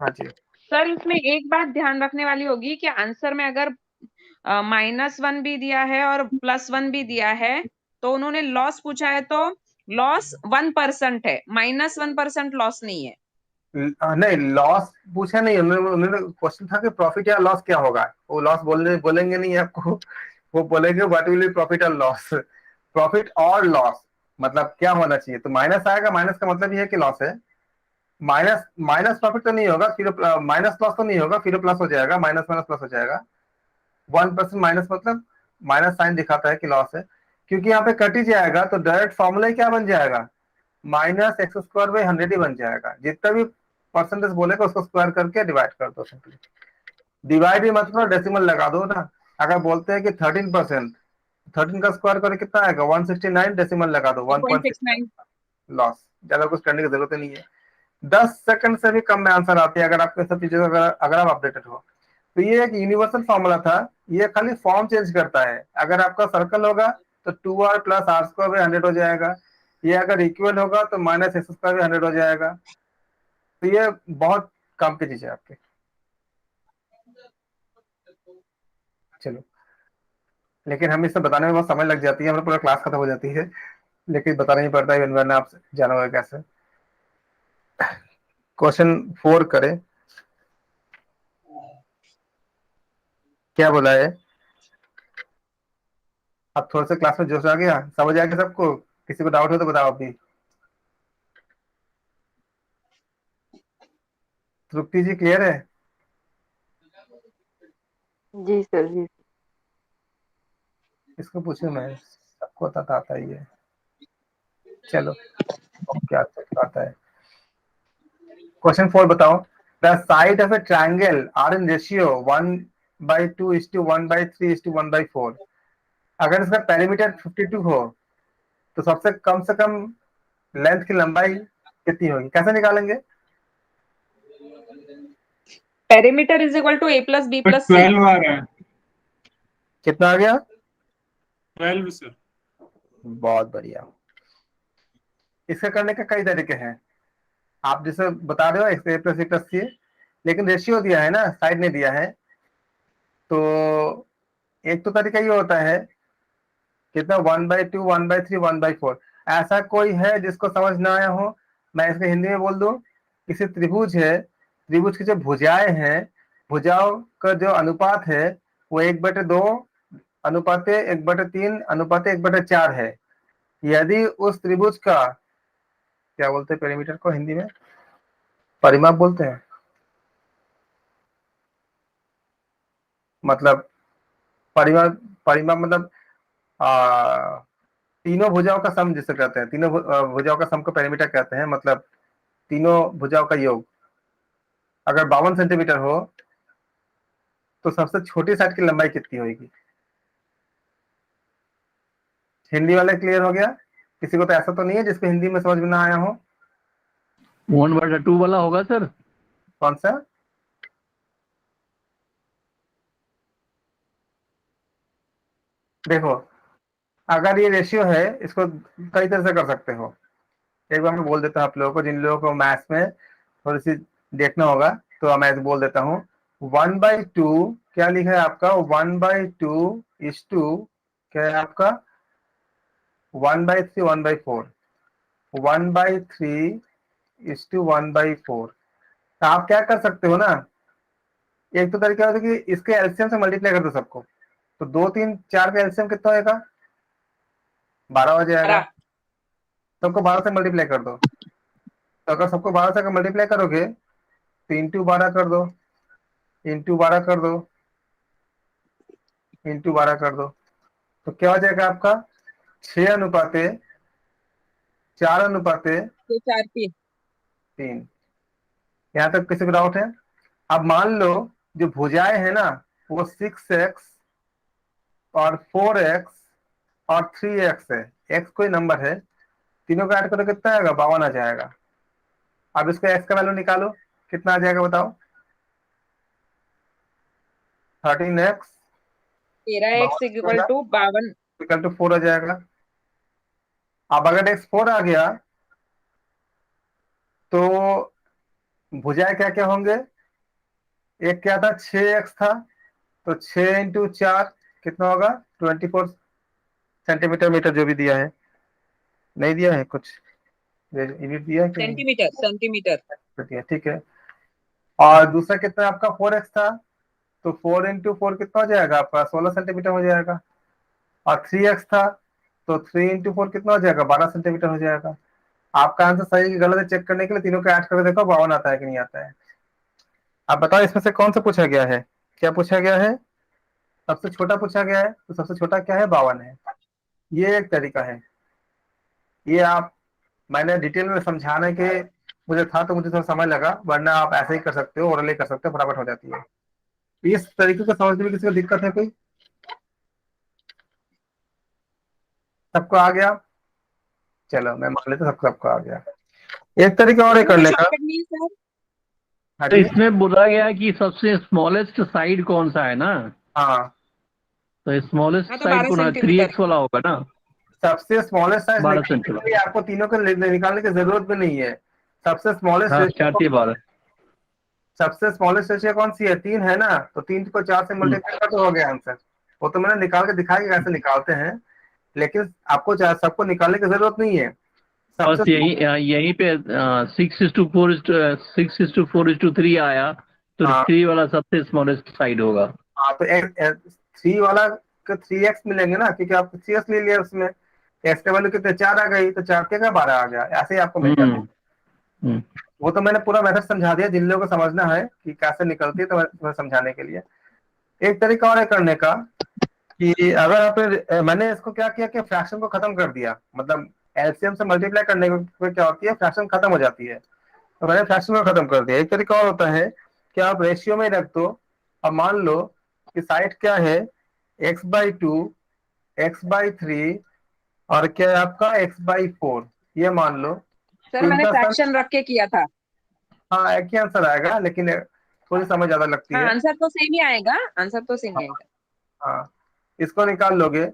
Speaker 1: हाँ जी,
Speaker 2: सर इसमें एक बात ध्यान रखने वाली होगी कि आंसर में अगर -1 भी दिया है और +1 भी दिया है तो उन्होंने लॉस पूछा है, तो लॉस 1% है, -1% लॉस नहीं है।
Speaker 1: नहीं लॉस पूछा नहीं उन्होंने क्वेश्चन था कि प्रॉफिट या लॉस क्या होगा। वो लॉस बोलेंगे नहीं आपको, वो बोलेंगे व्हाट विल बी प्रॉफिट और लॉस। प्रॉफिट और लॉस मतलब क्या होना चाहिए, तो माइनस आएगा, माइनस का मतलब ये है कि लॉस है। माइनस माइनस प्रॉफिट तो नहीं होगा, फिर माइनस लॉस तो नहीं होगा, फिर प्लस हो जाएगा, माइनस माइनस प्लस हो जाएगा। 1% माइनस मतलब माइनस साइन दिखाता है कि लॉस है, क्योंकि यहाँ पे कट ही जाएगा तो डायरेक्ट फॉर्मूला क्या बन जाएगा, माइनस एक्स स्क्वायर बाई 100 ही बन जाएगा। जितना भी परसेंटेज बोलेगा उसको स्क्वायर करके डिवाइड कर दो सिंपली। डिवाइड ही मतलब डेसिमल लगा दो ना। अगर बोलते हैं कि 13%, 13 का स्क्वायर करके कितना आएगा, 169, डेसिमल लगा दो 1.69 लॉस। ज्यादा कुछ करने की जरूरत नहीं है। 10 सेकंड से भी कम में आंसर आती है अगर आपको सब चीजें अगर आप अपडेटेड हो। तो ये एक यूनिवर्सल फॉर्मूला था, ये खाली फॉर्म चेंज करता है। अगर आपका सर्कल होगा तो 2r plus are square by 100 हो जाएगा, ये अगर इक्वल होगा तो माइनस एक्स स्क्वायर बाई 100 हो जाएगा। तो ये बहुत काम की चीज है आपके। चलो, लेकिन हम इससे बताने में बहुत समय लग जाती है, हमारा पूरा क्लास खत्म हो जाती है, लेकिन बताना ही पड़ता है, वरना आप जाना होगा कैसे। क्वेश्चन 4 करें, क्या बोला है? अब थोड़ा सा क्लास में जोश आ गया, समझ आ गया सबको? किसी को डाउट हो तो बताओ अभी। तृप्ति जी क्लियर है?
Speaker 8: जी सर जी।
Speaker 1: इसको पूछूं मैं, सबको आता ही है। चलो क्या आता है। क्वेश्चन 4 बताओ, the side of a triangle are in ratio 1/2:1/3:1/4। अगर इसका पेरीमीटर 52 हो तो से कम लेंथ की लंबाई कितनी होगी, कैसे निकालेंगे?
Speaker 2: Perimeter is equal to a plus b plus c।
Speaker 5: 12 आ रहा है।
Speaker 1: कितना आ गया?
Speaker 5: 12 सर।
Speaker 1: बहुत बढ़िया। इसका करने का कई तरीके हैं, आप जैसे बता रहे हो a plus b plus c, लेकिन रेशियो दिया है ना, साइड ने दिया है। तो एक तो तरीका ये होता है कितना, 1/2 1/3 1/4। ऐसा कोई है जिसको समझ ना आया हो? मैं इसको हिंदी में बोल दूं, किसी त्रिभुज है, त्रिभुज की जो भुजाएं हैं, भुजाओं का जो अनुपात है वो 1/2 अनुपाते 1/3 अनुपाते 1/4 है। यदि उस त्रिभुज का, क्या बोलते हैं पेरीमीटर को हिंदी में, परिमाप बोलते हैं, मतलब परिमाप, परिमाप मतलब तीनों भुजाओं का सम जिसे कहते हैं, तीनों भुजाओं का सम को पेरीमीटर कहते हैं, मतलब तीनों भुजाओं का योग अगर 52 सेंटीमीटर हो तो सबसे छोटी साइड की लंबाई कितनी होगी? हिंदी वाले क्लियर हो गया? किसी को तो ऐसा तो नहीं है जिसको हिंदी में समझ में ना आया हो?
Speaker 6: 1/2 वाला होगा सर?
Speaker 1: कौन सा? देखो, अगर ये रेशियो है, इसको कई तरह से कर सकते हो। एक बार मैं बोल देता हूँ आप लोगों को, जिन लोगों को मैथ्स में थोड़ी सी देखना होगा, तो मैं बोल देता हूँ। 1/2 क्या लिखा है आपका? 1/2 इज टू क्या है आपका? 1/3 1/4, 1/3 इज टू 1/4। तो आप क्या कर सकते हो ना, एक तो तरीका होता है कि इसके एलसीएम से मल्टीप्लाई कर दो सबको, तो 2 3 4 का एलसीएम कितना होगा? 12 हो जाएगा। सबको 12 से मल्टीप्लाई कर दो। तो अगर सबको 12 से मल्टीप्लाई करोगे तो इंटू 12 कर दो, इंटू 12 कर दो, इंटू 12 कर दो, तो क्या हो जाएगा आपका? 6:4:3। यहाँ तक किसी को डाउट है? अब मान लो जो भुजाएं है ना, वो 6x और 4x और 3x है। x कोई नंबर है, तीनों का ऐड करो कितना आएगा? 52 आ जाएगा। अब इसका x का वैल्यू निकालो, कितना आ जाएगा बताओ? 13x
Speaker 2: 13x equal to 52।
Speaker 1: Equal to 4 आ जाएगा। अब अगर x 4 आ गया तो भुजाएं क्या क्या होंगे? एक क्या था? 6x था, तो 6 इंटू 4 कितना होगा? 24 सेंटीमीटर मीटर, जो भी दिया है। नहीं दिया है कुछ, यूनिट दिया है कि नहीं?
Speaker 2: Centimetre centimetre.
Speaker 1: दिया, ठीक है। और दूसरा कितना आपका? 4x था, तो 4 इंटू 4 कितना हो जाएगा आपका? 16 सेंटीमीटर हो जाएगा। और 3x था, तो 3 इंटू 4 कितना हो जाएगा? 12 सेंटीमीटर हो जाएगा। आपका आंसर सही कि गलत है चेक करने के लिए तीनों को ऐड करके देखो 52 आता है कि नहीं आता है। आप बताओ इसमें से कौन सा पूछा गया है? क्या पूछा गया है? सबसे छोटा पूछा गया है, तो सबसे छोटा क्या है? 52 है। ये एक तरीका है। ये आप, मैंने डिटेल में समझाने के मुझे था तो मुझे थोड़ा समय लगा, वरना आप ऐसे ही कर सकते हो, ओरली कर सकते हो, फटाफट हो जाती है। इस तरीके को समझने में किसी को दिक्कत है कोई? सबको आ गया? चलो मैं मान लेता सबको सबको आ गया। एक तरीका और है करने का।
Speaker 2: शॉर्टकट नहीं है सर?
Speaker 6: तो
Speaker 1: हटिए।
Speaker 6: इसमें बोला गया कि सबसे स्मॉलेस्ट साइड कौन सा है ना,
Speaker 1: हाँ,
Speaker 6: तो स्मॉलेस्ट
Speaker 2: हाँ, तो
Speaker 6: साइड
Speaker 2: 12
Speaker 6: कौन है?
Speaker 2: सेंटीमीटर।
Speaker 6: 3x वाला होगा ना?
Speaker 1: सबसे स्मॉलेस्ट साइज
Speaker 6: 12
Speaker 1: निकालने के लिए
Speaker 6: सेंटीमीटर।
Speaker 1: आपको तीनों को निकालने की जरूरत भी नहीं है। सबसे स्मॉलेस्ट
Speaker 6: हाँ 4
Speaker 1: सबसे स्मॉलेस्ट रेशियो कौन सी है? 3 है ना, तो 3 को 4 से मल्टीप्लाई कर तो हो गया आंसर। वो तो मैंने निकाल के दिखाया कैसे निकालते हैं, लेकिन आपको सबको निकालने की जरूरत नहीं है।
Speaker 6: बस
Speaker 1: सबसे
Speaker 6: यहीं पे 6:4:3 आया, तो
Speaker 1: हाँ
Speaker 6: 3 वाला सबसे स्मॉलेस्ट साइड होगा।
Speaker 1: हाँ, तो 3 वाला का 3x मिलेंगे ना, क्योंकि आप 3x ले लिया उसमें। x का वैल्यू कितने? 4 आ गई, तो 4 के 12 आ गया, ऐसे ही आपको मिल जाता है।
Speaker 6: हम्म।
Speaker 1: वो तो मैंने पूरा मेथड समझा दिया, जिन लोगों को समझना है कि कैसे निकलती है, तो मैं समझाने के लिए। एक तरीका और है करने का कि अगर आपने, मैंने इसको क्या किया कि फ्रैक्शन को खत्म कर दिया, मतलब एलसीएम से मल्टीप्लाई करने पे क्या होती है? फ्रैक्शन खत्म हो जाती है, तो मैंने फ्रैक्शन को खत्म कर दिया। एक तरीका और होता है कि आप रेशियो में रख दो, अब मान लो कि साइड क्या है? x/2, x/3 और क्या है आपका? x/4। ये मान लो
Speaker 2: सर मैंने
Speaker 1: इनका सम,
Speaker 2: फ्रैक्शन रख के किया था।
Speaker 1: हाँ एक ही आंसर आएगा, लेकिन थोड़ी समय ज्यादा लगती
Speaker 2: हाँ,
Speaker 1: है।
Speaker 2: आंसर तो सेम ही आएगा, आंसर तो सेम ही आएगा।
Speaker 1: हाँ, इसको निकाल लोगे,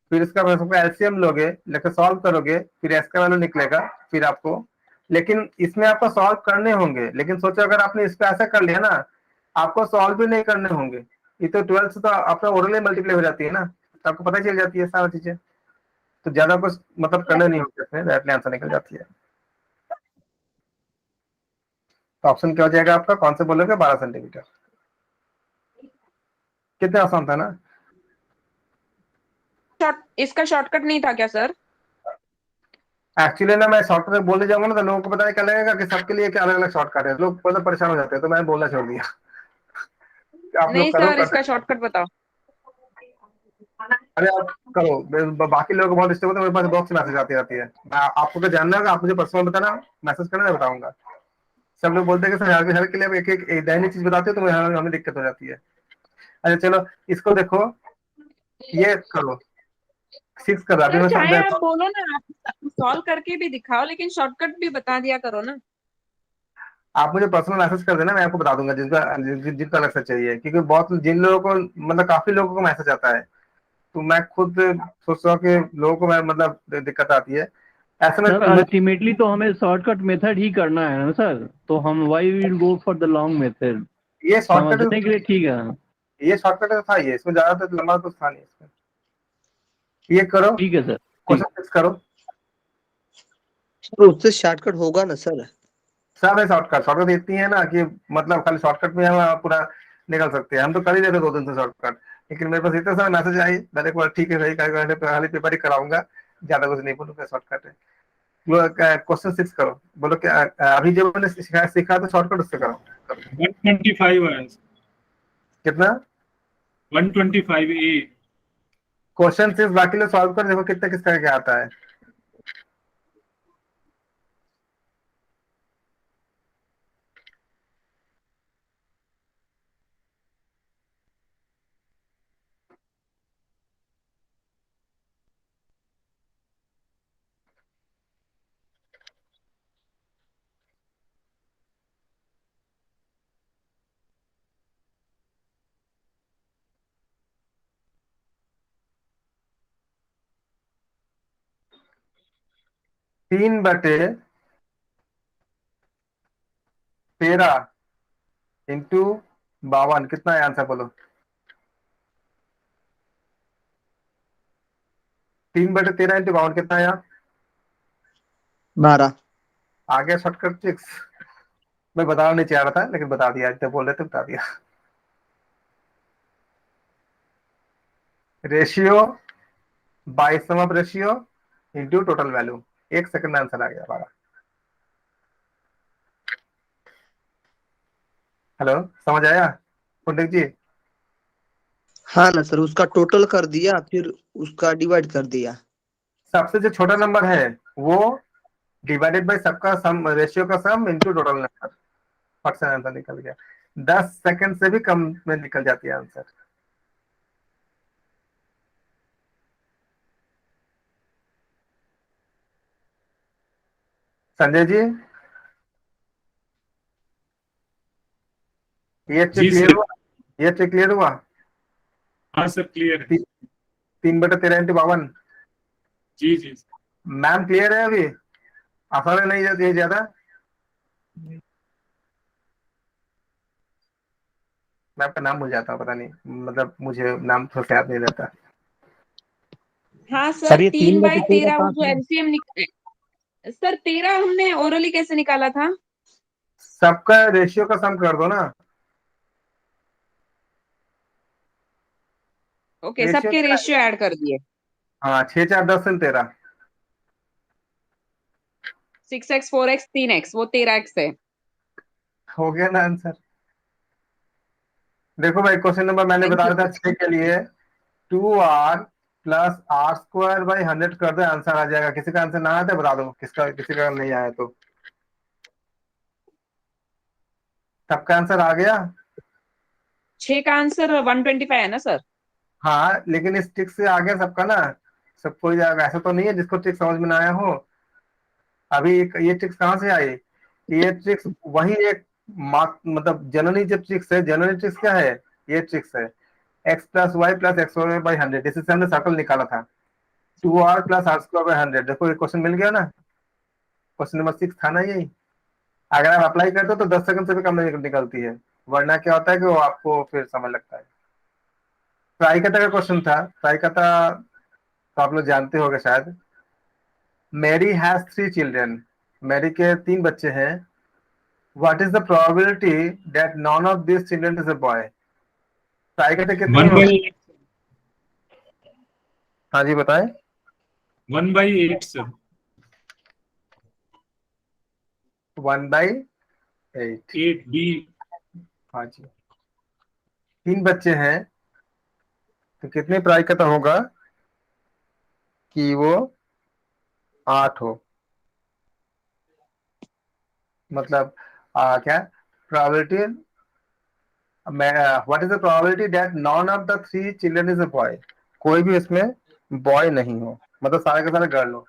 Speaker 1: फिर इसका एलसीएम लोगे, लेकर सॉल्व करोगे, फिर एस का वैल्यू निकलेगा फिर आपको। लेकिन इसमें आपको सॉल्व करने होंगे, लेकिन सोचो अगर आपने इसको ऐसा कर लिया ना, आपको सॉल्व भी नहीं करने होंगे। ये तो 12 से तो आपका ओरली मल्टीप्लाई हो जाती है ना, तो आपको पता चल जाती है सारी चीजें, तो ज्यादा कुछ मतलब करना नहीं होता, इसमें डायरेक्टली आंसर निकल जाती है। तो ऑप्शन क्या हो जाएगा आपका? कौन से बोलोगे? 12 सेंटीमीटर। कितना आसान था ना?
Speaker 2: इसका शॉर्टकट नहीं था क्या सर?
Speaker 1: एक्चुअली ना मैं शॉर्टकट बोलने जाऊंगा ना तो लोगों को पता क्या लगेगा कि सबके लिए क्या अलग अलग शॉर्टकट है, लोग मतलब परेशान हो जाते हैं, तो मैंने बोलना छोड़ दिया। आप लोग
Speaker 2: नहीं
Speaker 1: करो
Speaker 2: सर,
Speaker 1: कर
Speaker 2: इसका
Speaker 1: सकते
Speaker 2: शॉर्टकट बताओ।
Speaker 1: अरे आप करो, बाकी लोग बहुत डिस्टर्ब होते हैं, मेरे पास बहुत सी मैसेज आती रहती है। आपको तो जानना होगा, आप मुझे पर्सनल बताना, मैसेज करना, मैं बताऊंगा। सब लोग बोलते हैं कि सर हर के लिए आप एक दैनिक चीज बताते हो तो हमें दिक्कत हो जाती है। अच्छा चलो इसको देखो, ये करो 6 कर रहा, अभी
Speaker 2: सर
Speaker 1: मैं
Speaker 2: चाहे आप
Speaker 1: सब
Speaker 2: बोलो ना, आप सॉल्व करके भी दिखाओ, लेकिन शॉर्टकट भी बता दिया करो ना।
Speaker 1: आप मुझे पर्सनल मैसेज कर देना, मैं आपको बता दूंगा जिनका अलग से चाहिए, क्योंकि बहुत जिन लोगों को मतलब काफी लोगों को मैसेज आता है, तो मैं खुद सोच रहा हूँ कि लोगों को मैं मतलब दिक्कत आती है ऐसे में।
Speaker 6: सर अल्टीमेटली तो हमें शॉर्टकट मेथड ही करना है ना सर, तो हम why will go for the long method.
Speaker 1: ये
Speaker 6: समझने के लिए ठीक है।
Speaker 1: ये शॉर्टकट तो था, ये इसमें ज्यादा तो लंबा तो था नहीं इसमें। ये करो,
Speaker 6: ठीक है सर, ठीक।
Speaker 1: क्वेश्चन 6 करो।
Speaker 3: सर उससे शॉर्टकट होगा ना सर?
Speaker 1: सब है शॉर्टकट, शॉर्टकट इतनी है ना कि मतलब खाली शॉर्टकट में हम पूरा निकल सकते हैं। हम तो कर ही देते 2 दिन से शॉर्टकट, लेकिन मेरे पास इतने सारे मैसेज आई, मैंने एक बार ठीक है सही खाली पेपर ही कराऊंगा, ज्यादा कुछ नहीं बोलूंगा, शॉर्टकट है। क्वेश्चन 6 करो, बोलो क्या अभी जो मैंने सीखा था शॉर्टकट उससे करो।
Speaker 5: 125 है।
Speaker 1: कितना?
Speaker 5: 125A।
Speaker 1: क्वेश्चन 6 बाकी लोग सॉल्व कर देखो कितना किस तरह का आता है। तीन बटे 13 इंटू 52 कितना है आंसर बोलो। 3/13 इंटू 52 कितना आया?
Speaker 3: 12।
Speaker 1: आ गया शॉर्टकट ट्रिक्स। मैं बताना नहीं चाह रहा था लेकिन बता दिया, जब बोल रहे थे बता दिया। Ratio by sum of ratio into total value, 1 second में आंसर आ गया हमारा। हेलो, समझ आया पंडित जी?
Speaker 3: हाँ ना सर, उसका टोटल कर दिया फिर उसका डिवाइड कर दिया।
Speaker 1: सबसे जो छोटा नंबर है वो डिवाइडेड बाय सबका सम, रेशियो का सम इंटू टोटल नंबर, फट से आंसर निकल गया। 10 सेकंड से भी कम में निकल जाती है आंसर। संजय जी ये ट्रिक
Speaker 5: जी
Speaker 1: क्लियर
Speaker 5: सर।
Speaker 1: हुआ? ये ट्रिक क्लियर हुआ?
Speaker 5: हाँ सर, क्लियर है।
Speaker 1: 3/13 इंटू 52।
Speaker 5: जी जी।
Speaker 1: मैम क्लियर है अभी? आसान है नहीं जाती है ज्यादा? मैं आपका नाम भूल जाता हूँ, पता नहीं, मतलब मुझे नाम थोड़ा सा याद नहीं रहता।
Speaker 2: हाँ सर,
Speaker 3: सर ये
Speaker 2: 3/13 वो
Speaker 3: कहाँ
Speaker 2: जो
Speaker 3: से?
Speaker 2: एलसीएम सर 13 हमने ओरली कैसे निकाला था?
Speaker 1: सबका रेशियो का सम कर दो ना।
Speaker 2: ओके,
Speaker 1: रेशियो
Speaker 2: सबके
Speaker 1: क्या है?
Speaker 2: रेशियो ऐड कर दिए।
Speaker 1: हाँ 6 4 10 से 13।
Speaker 2: 6x 4x 3x वो 13x है।
Speaker 1: हो गया ना आंसर? देखो भाई क्वेश्चन नंबर मैंने
Speaker 2: थैंक
Speaker 1: बता
Speaker 2: यू।
Speaker 1: रहा था 6 के लिए 2r प्लस r² बाई 100 कर दो, आंसर आ जाएगा। किसी का आंसर ना आया तो बता दो, किसका किसी का नहीं आया तो। सबका आंसर आ गया?
Speaker 2: 6 का आंसर 125 है ना सर?
Speaker 1: हाँ लेकिन इस ट्रिक से आ गया सबका ना, सब कोई जाएगा, ऐसा तो नहीं है जिसको ट्रिक समझ में ना आया हो। अभी ये ट्रिक्स कहाँ से आई? ये ट्रिक्स वही एक मतलब जनरली जो ट्रिक्स है, जनरली ट्रिक्स क्या है? ये ट्रिक्स है x+y+x²/100, इसी से हमने सर्कल निकाला था। 2r प्लस r²/100, देखो ये क्वेश्चन मिल गया ना, क्वेश्चन नंबर 6 था ना यही। अगर आप अप्लाई करते हो तो 10 सेकंड से भी कम निकलती है, वरना क्या होता है कि वो आपको फिर समय लगता है। ट्राइकटा का क्वेश्चन था, ट्राइकटा तो आप लोग जानते होंगे शायद। मैरी हैज 3 चिल्ड्रन, मैरी के 3 बच्चे हैं। What is the probability that none of this children is a boy? ट्राइकटा कितनी
Speaker 5: 1
Speaker 1: होगी?
Speaker 5: बाई
Speaker 1: हाँ जी बताएं।
Speaker 5: 1/8 सर।
Speaker 1: 1/8।
Speaker 5: 8 B।
Speaker 1: हाँ जी, 3 बच्चे हैं तो कितने प्रायिकता होगा कि वो 8 हो? मतलब क्या probability, what is the probability that none of the 3 children is a boy? कोई भी इसमें बॉय नहीं हो, मतलब सारे के सारे गर्ल हो।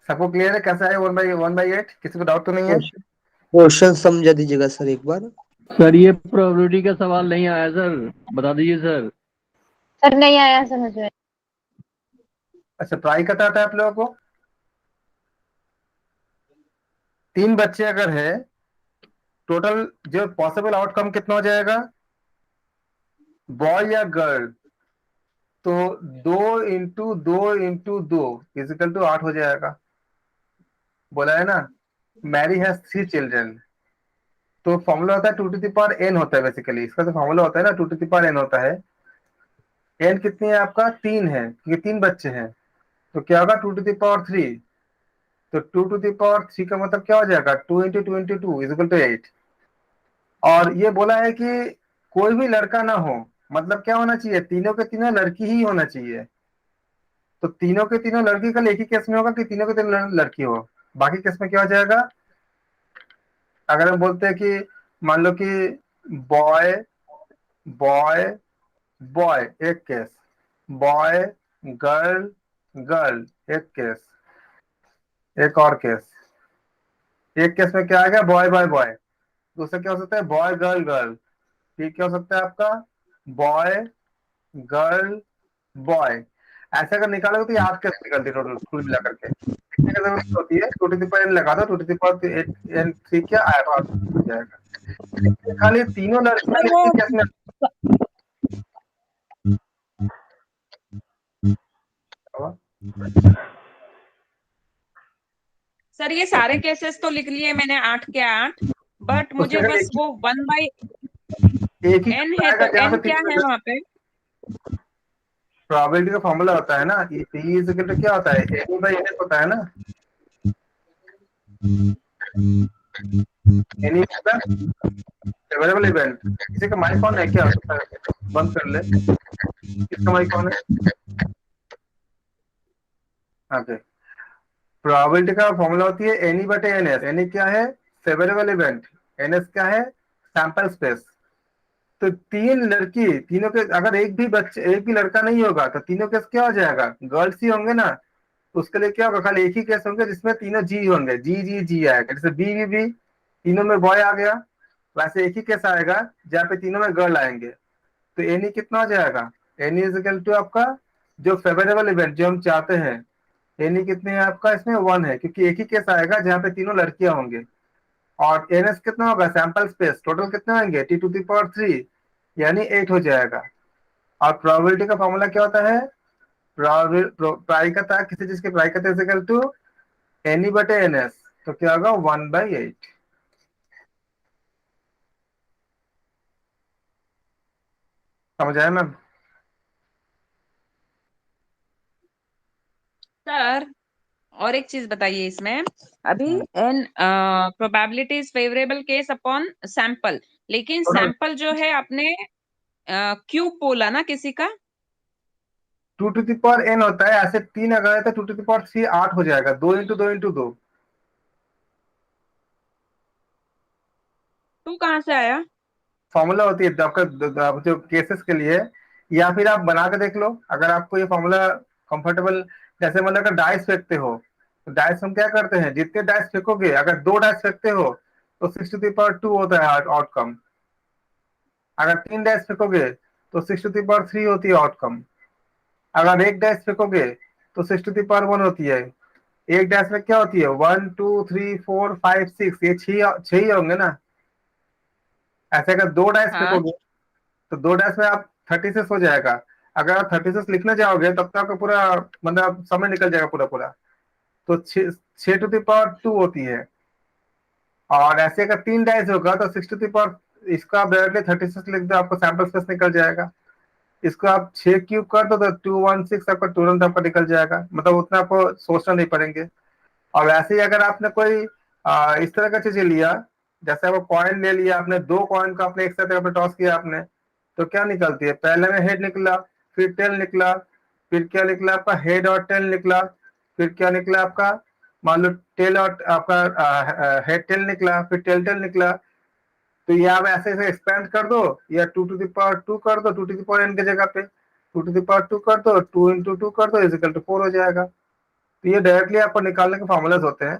Speaker 1: सबको क्लियर है कैसा है 1/8? किसी को डाउट तो नहीं है?
Speaker 3: क्वेश्चन समझा दीजिएगा सर एक बार।
Speaker 6: सर ये प्रोबेबिलिटी का सवाल नहीं आया सर, बता दीजिए सर।
Speaker 7: सर नहीं आया समझ में।
Speaker 1: अच्छा, प्रायिकता आता है आप लोगों को? 3 बच्चे अगर है, टोटल जो पॉसिबल आउटकम कितना हो जाएगा, बॉय या गर्ल? तो 2 × 2 × 2 इजिकल टू 8 हो जाएगा। बोला है ना, मैरी हैज 3 चिल्ड्रन। तो फॉर्मूला होता है 2n होता है बेसिकली, इसका तो फॉर्मूला होता है ना 2n होता है। n कितनी है आपका? 3 है, क्योंकि 3 बच्चे हैं। तो क्या होगा 2⁵। तो 2⁵ का मतलब क्या हो जाएगा? 2 × 2 × 2 इजिकल टू 8। और ये बोला है कि कोई भी लड़का ना हो, मतलब क्या होना चाहिए? तीनों के तीनों लड़की ही होना चाहिए। तो तीनों के तीनों लड़की का एक ही केस में होगा कि तीनों के तीनों लड़की हो। बाकी केस में क्या हो जाएगा? अगर हम बोलते हैं कि मान लो कि बॉय बॉय बॉय एक केस, बॉय गर्ल गर्ल एक केस, एक और केस। एक केस में क्या आएगा? Boy boy boy. दूसरा क्या हो सकता है? Boy girl girl. ठीक, क्या हो सकता है आपका? Boy girl boy. ऐसे अगर निकालोगे तो ये 8 केस निकलती है टोटल कुल मिला करके। कितने का जरूरत होती है? 2n लगा दो, 2n3 क्या आएगा? हो जाएगा। खाली तीनों लड़कियां
Speaker 2: सर
Speaker 1: एक
Speaker 2: वो
Speaker 1: ही केस में
Speaker 2: सर ये सारे केसेस तो लिख लिए मैंने 8 के 8, बट
Speaker 1: उससे
Speaker 2: मुझे
Speaker 1: अगर
Speaker 2: बस वो 1/n
Speaker 1: एक ही केस
Speaker 2: है
Speaker 1: आएगा
Speaker 2: तो
Speaker 1: जहाँ पे
Speaker 2: n क्या है वहां पे?
Speaker 1: प्रोबेबिलिटी का फॉर्मूला होता है ना, E इज इक्वल टू क्या होता है? N/N होता है ना। N मतलब फेवरेबल इवेंट। किसी का माइक ऑन है क्या? बंद कर ले। किसका माइक ऑन है? ओके। प्रोबेबिलिटी का फॉर्मूला होती है N/NS। N क्या है? Favourable event. NS क्या है? Sample space. तो 3 लड़की, तीनों के अगर एक भी बच्चे, एक भी लड़का नहीं होगा तो तीनों केस क्या हो जाएगा? गर्ल्स ही होंगे ना। उसके लिए क्या होगा? खाली एक ही केस होंगे जिसमें तीनों जी होंगे, जी जी जी आएगा। जैसे बी तीनों में बॉय आ गया, वैसे एक ही केस आएगा जहाँ पे तीनों में गर्ल आएंगे। तो एनी कितना हो जाएगा? एनी इज इक्वल टू आपका जो फेवरेबल इवेंट जो हम चाहते हैं, एनी कितने है आपका? इसमें 1 है, क्योंकि एक ही केस आएगा जहाँ पे तीनों लड़कियां होंगे। और एनएस कितना होगा? Sample space. टोटल कितने होंगे? T⁻3 यानी 8 हो जाएगा। और प्रोबेबिलिटी का फॉर्मूला क्या होता है? प्रायिकता, किसी चीज की प्रायिकता इज इक्वल टू N/NS। तो क्या होगा? 1/8। समझ आया मैम?
Speaker 2: सर और एक चीज बताइए इसमें, अभी n probability is favourable case upon sample, लेकिन
Speaker 1: टोटल
Speaker 2: सैंपल जो है आपने क्यूब बोला ना किसी का?
Speaker 1: 2n होता है। ऐसे 3 अगर है तो 2⁵ 8 हो जाएगा। 2 × 2 × 2।
Speaker 2: तू कहाँ से आया?
Speaker 1: फॉर्मूला होती है आपका जो केसेस के लिए, या फिर आप बना के देख लो अगर आपको ये फॉर्मूला कंफर्टेबल। जैसे मतलब अगर डाइस फेंकते हो, तो डाइस हम क्या करते हैं? जितने डाइस फेंकोगे, अगर 2 डाइस फेंकते हो तो 6⁻2 होता है आउटकम। अगर 3 डाइस फेंकोगे तो 6⁻3 होती है आउटकम। अगर एक डाइस फेंकोगे तो 6⁻1 होती है। एक डाइस में क्या होती है? 1 2 3 4 5 6, ये छह ही होंगे ना। ऐसे अगर 2 डाइस
Speaker 2: हाँ।
Speaker 1: फेंकोगे तो 2 डैश में आप 36 हो जाएगा। अगर आप 36 लिखने जाओगे तब तक आपका पूरा मतलब समय निकल जाएगा पूरा पूरा। तो 6⁻2 होती है। और ऐसे अगर 3 डाइस होगा तो इसको आप डायरेक्टली 36 लिख दो, आपको सैंपल स्पेस निकल जाएगा। इसको आप 6 क्यूब कर दो तो 216 आपका तुरंत आपका निकल जाएगा, मतलब उतना आपको सोचना नहीं पड़ेंगे। और वैसे ही अगर आपने कोई इस तरह का चीज लिया, जैसे आपको कॉइन ले लिया आपने, 2 कॉइन को आपने एक साथ आपने टॉस किया आपने, तो क्या निकलती है, पहले में हेड निकला, फिर टेल निकला, फिर क्या निकला आपका हेड और टेल निकला, फिर क्या निकला आपका, मान लो टेल और आपका हेड टेल निकला, फिर टेल टेल निकला। तो ये आप ऐसे ऐसे एक्सपेंड कर दो, या 2 कर दो, 2n की जगह पे 2 कर दो, 2 into 2 कर दो, इजिकल टू 4 हो जाएगा। तो ये डायरेक्टली आपको निकालने के फॉर्मूलाज होते हैं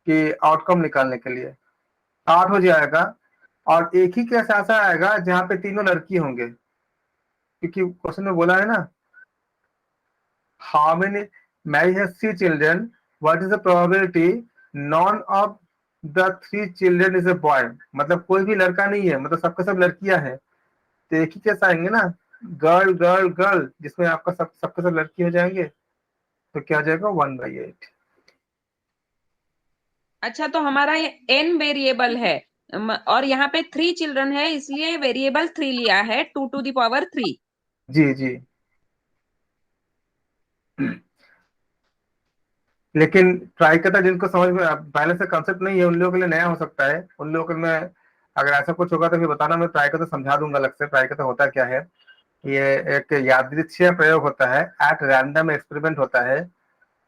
Speaker 1: कि आउटकम निकालने के लिए 8 हो जाएगा। और एक ही केस ऐसा आएगा जहां पे तीनों लड़की होंगे, क्योंकि क्वेश्चन में बोला है ना, how many marriage has 3 children, what is the probability none of the 3 children is a boy, मतलब कोई भी लड़का नहीं है, मतलब सबके सब लड़कियां हैं। तो एक ही केस आएंगे ना, गर्ल गर्ल गर्ल, जिसमें आपका सबके सब लड़की हो जाएंगे, तो क्या हो जाएगा 1/8।
Speaker 2: अच्छा, तो हमारा ये n वेरिएबल है और यहाँ पे 3 चिल्ड्रन है, इसलिए वेरिएबल 3 लिया है, 2 to the power 3।
Speaker 1: जी जी। लेकिन ट्राई करता जिनको समझ में पहले से कंसेप्ट नहीं है, उन लोगों के लिए नया हो सकता है। उन लोगों के लिए मैं, अगर ऐसा कुछ होगा तो फिर बताना, मैं ट्राई करता समझा दूंगा अलग से। ट्राई करता होता क्या है, ये एक यादृच्छिक प्रयोग होता है, एट रैंडम एक्सपेरिमेंट होता है।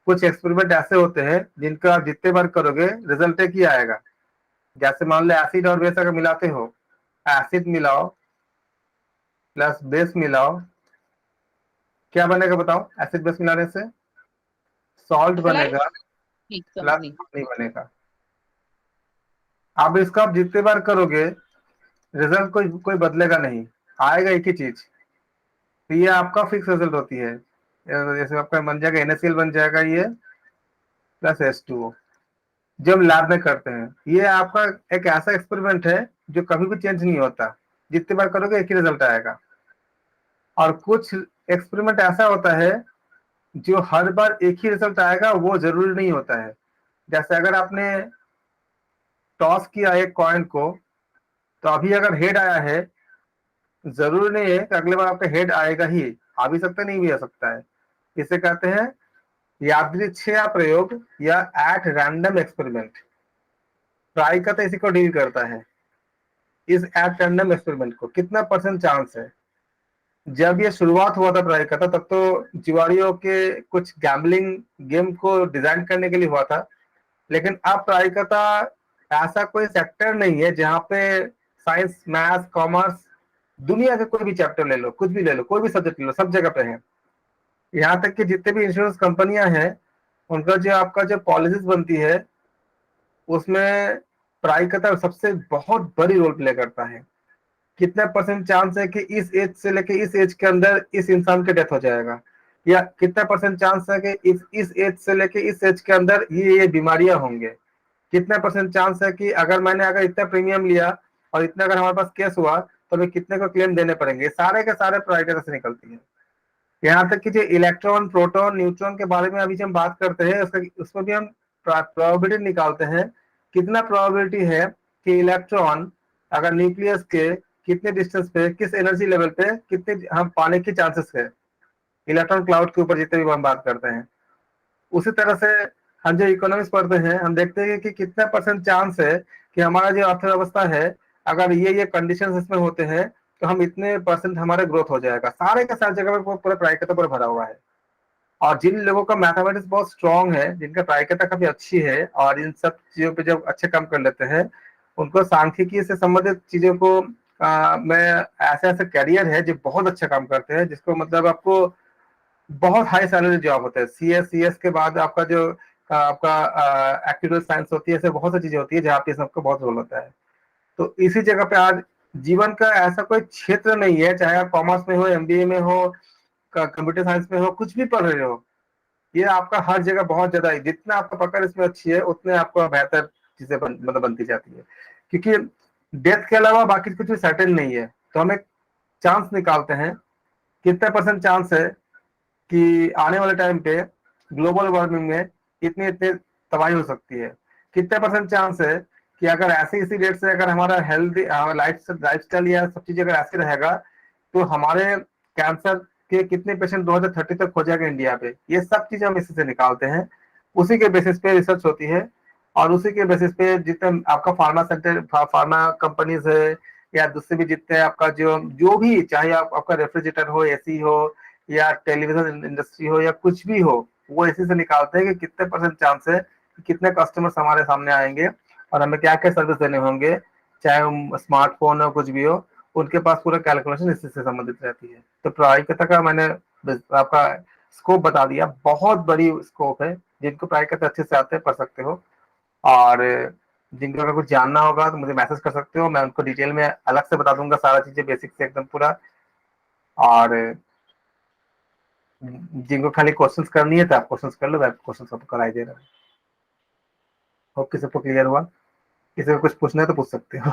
Speaker 1: कुछ एक्सपेरिमेंट ऐसे होते हैं जिनको आप जितने बार करोगे रिजल्ट एक ही आएगा। जैसे मान लो एसिड और बेस अगर मिलाते हो, एसिड मिलाओ प्लस बेस मिलाओ, क्या बनेगा बताओ, एसिड बेस मिलाने से सॉल्ट बनेगा
Speaker 2: ठीक,
Speaker 1: प्लस
Speaker 2: समझ गई।
Speaker 1: पानी बनेगा। अब इसको आप जितने बार करोगे रिजल्ट कोई बदलेगा नहीं, आएगा एक ही चीज। तो ये आपका फिक्स रिजल्ट होती है। जैसे आपका बन जाएगा NaCl बन जाएगा ये प्लस H2O, जब लैब में करते हैं। ये आपका एक ऐसा एक्सपेरिमेंट है जो कभी भी चेंज नहीं होता, जितने बार करोगे एक ही रिजल्ट आएगा। और कुछ एक्सपेरिमेंट ऐसा होता है जो हर बार एक ही रिजल्ट आएगा, वो जरूरी नहीं होता है। जैसे अगर आपने टॉस किया एक कॉइन को, तो अभी अगर हेड आया है, जरूरी नहीं है कि अगले बार आपका हेड आएगा ही, आ भी सकता है नहीं भी आ सकता है। इसे कहते हैं यादृच्छिक प्रयोग या एट रैंडम एक्सपेरिमेंट। ट्राई करता इसी को डील करता है, इस एट रैंडम एक्सपेरिमेंट को कितना % चांस है। जब ये शुरुआत हुआ था ट्राई करता, तब तो जुआरियों के कुछ गैम्बलिंग गेम को डिजाइन करने के लिए हुआ था। लेकिन अब ट्राई करता ऐसा कोई सेक्टर नहीं है जहाँ पे साइंस मैथ्स कॉमर्स, दुनिया के कोई भी चैप्टर ले लो, कुछ भी ले लो, कोई भी सब्जेक्ट ले लो, सब जगह पे है। यहाँ तक कि जितने भी इंश्योरेंस कंपनियां हैं, उनका जो आपका जो पॉलिसीज बनती है, उसमें ट्राई करता सबसे बहुत बड़ी रोल प्ले करता है। कितना % चांस है कि इस एज से लेके इस एज के अंदर इस इंसान की डेथ हो जाएगा, या कितना % चांस है कि इस एज से लेके इस एज के अंदर ये बीमारियां होंगे। कितना % चांस है कि अगर इतना प्रीमियम लिया और इतना अगर हमारे पास केस हुआ तो हमें कितने को क्लेम देने पड़ेंगे, सारे के सारे प्राइटेरिया से निकलती है। यहाँ तक कि जो इलेक्ट्रॉन प्रोटॉन न्यूट्रॉन के बारे में अभी जब हम बात करते हैं, उसमें भी हम प्रोबेबिलिटी निकालते हैं। कितना प्रोबेबिलिटी है कि इलेक्ट्रॉन अगर न्यूक्लियस के कितने डिस्टेंस पे, किस एनर्जी लेवल पे कितने हम पाने की चांसेस है, इलेक्ट्रॉन क्लाउड के ऊपर जितने भी हम बात करते हैं। उसी तरह से हम जो इकोनॉमिक्स पढ़ते हैं, हम देखते हैं कि कितना % चांस है कि हमारा जो अर्थव्यवस्था है, अगर ये कंडीशंस इसमें होते हैं तो हम इतने % हमारा ग्रोथ हो जाएगा। सारे के सारे जगह पे पूरा प्राइकता पूरा भरा हुआ है। और जिन लोगों का मैथमेटिक्स बहुत स्ट्रांग है, जिनका प्राइकता काफी अच्छी है, और इन सब चीजों पे जब अच्छे काम कर लेते हैं, उनको सांख्यिकी से संबंधित चीजों को में ऐसे ऐसे कैरियर है जो बहुत अच्छा काम करते हैं, जिसको मतलब आपको बहुत हाई सैलरी जॉब होता है। CS के बाद आपका जो आपका एक्टिव साइंस होती है, ऐसे बहुत सी चीजें होती है जहाँ पे सबका बहुत रोल होता है। तो इसी जगह पे आज जीवन का ऐसा कोई क्षेत्र नहीं है, चाहे आप कॉमर्स में हो, MBA में हो, कंप्यूटर साइंस में हो, कुछ भी पढ़ रहे हो, ये आपका हर जगह बहुत ज्यादा है। जितना आपका पकड़ इसमें अच्छी है, उतने आपको बेहतर चीजें मतलब बनती जाती है। क्योंकि डेथ के अलावा बाकी कुछ भी सर्टेन नहीं है। तो हम एक चांस निकालते हैं, कितना % चांस है कि आने वाले टाइम पे ग्लोबल वार्मिंग में इतनी इतनी तबाही हो सकती है। कितना % चांस है कि अगर ऐसे इसी रेट से अगर हमारा हेल्थ लाइफ स्टाइल या सब चीजें अगर ऐसे रहेगा तो हमारे कैंसर के कितने पेशेंट 2030 तक हो जाएगा इंडिया पे, ये सब चीजें हम इसी से निकालते हैं। उसी के बेसिस पे रिसर्च होती है और उसी के बेसिस पे जितने आपका फार्मा कंपनीज है या दूसरे भी जितने आपका जो जो भी चाहे आपका रेफ्रिजरेटर हो, एसी हो या टेलीविजन इंडस्ट्री हो या कुछ भी हो, वो इसी से निकालते हैं कि कितने परसेंट चांस है कि कितने कस्टमर्स हमारे सामने आएंगे और हमें क्या क्या सर्विस देने होंगे, चाहे वो स्मार्टफोन हो कुछ भी हो, उनके पास पूरा कैलकुलेशन इसी से संबंधित रहती है। तो प्रायिकता का मैंने आपका स्कोप बता दिया, बहुत बड़ी स्कोप है, जिनको प्रायिकता अच्छे से आते हैं पढ़ सकते हो, और जिनको अगर कुछ जानना होगा तो मुझे मैसेज कर सकते हो, मैं उनको डिटेल में अलग से बता दूंगा सारा चीजें बेसिक से एकदम पूरा। और जिनको खाली क्वेश्चंस करनी है तो आप क्वेश्चंस कर लो, मैं क्वेश्चन सबको कराई दे रहा हूँ। होप कि सबको क्लियर हुआ। किसी को कुछ पूछना है तो पूछ सकते हो।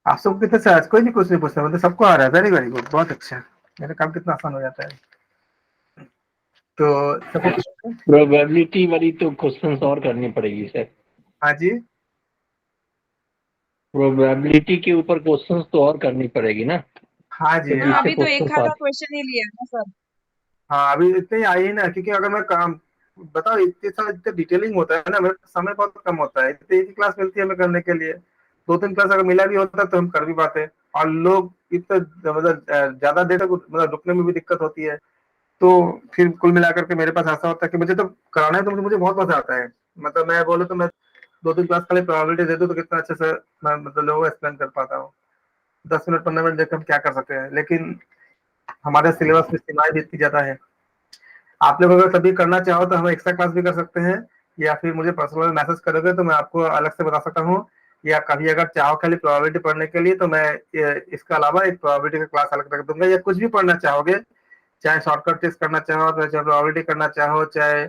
Speaker 1: आप सबको कितने से आज कोई भी कुछ नहीं पूछना, मतलब सबको आ रहा है, वेरी वेरी गुड, बहुत अच्छा, मेरा काम कितना आसान हो जाता है। तो सबको
Speaker 6: प्रोबेबिलिटी वाली तो क्वेश्चंस और करनी पड़ेगी सर।
Speaker 1: हाँ जी,
Speaker 6: प्रोबेबिलिटी के ऊपर क्वेश्चंस तो और करनी पड़ेगी ना,
Speaker 1: हाँ जी,
Speaker 6: तो
Speaker 2: अभी तो एक
Speaker 6: क्वेश्चन
Speaker 2: आधा क्वेश्चन ही लिया ना सर।
Speaker 1: हाँ अभी इतने ही आई है ना, क्योंकि अगर मैं काम बताओ इतने सारा इतने डिटेलिंग होता है ना, मेरे पास समय बहुत कम होता है, इतनी एक ही क्लास मिलती है हमें करने के लिए, 2-3 क्लास अगर मिला भी होता तो हम कर भी पाते, और लोग इतना मतलब ज्यादा देर तक मतलब रुकने में भी दिक्कत होती है। तो फिर कुल मिलाकर के मेरे पास ऐसा होता है कि मुझे तो कराना है तो मुझे बहुत मजा आता है, मतलब मैं बोलूँ तो मैं 2-3 क्लास खाली प्रोबेबिलिटी दे दूं तो कितना अच्छे से मैं मतलब लोगों को एक्सप्लेन कर पाता हूँ। 10 मिनट 15 मिनट देकर हम क्या कर सकते हैं, लेकिन हमारे सिलेबस में सीमाएं भी इतनी ज्यादा है। आप लोग अगर कभी करना चाहो तो हम एक्स्ट्रा क्लास भी कर सकते हैं, या फिर मुझे पर्सनल मैसेज करोगे तो मैं आपको अलग से बता सकता हूँ, या कभी अगर चाहो खाली प्रोबेबिलिटी पढ़ने के लिए तो मैं इसके अलावा एक प्रोबेबिलिटी का क्लास अलग रख दूंगा, या कुछ भी पढ़ना चाहोगे, चाहे शॉर्टकट टेस्ट करना चाहो, चाहे प्रोबेबिलिटी करना चाहो, चाहे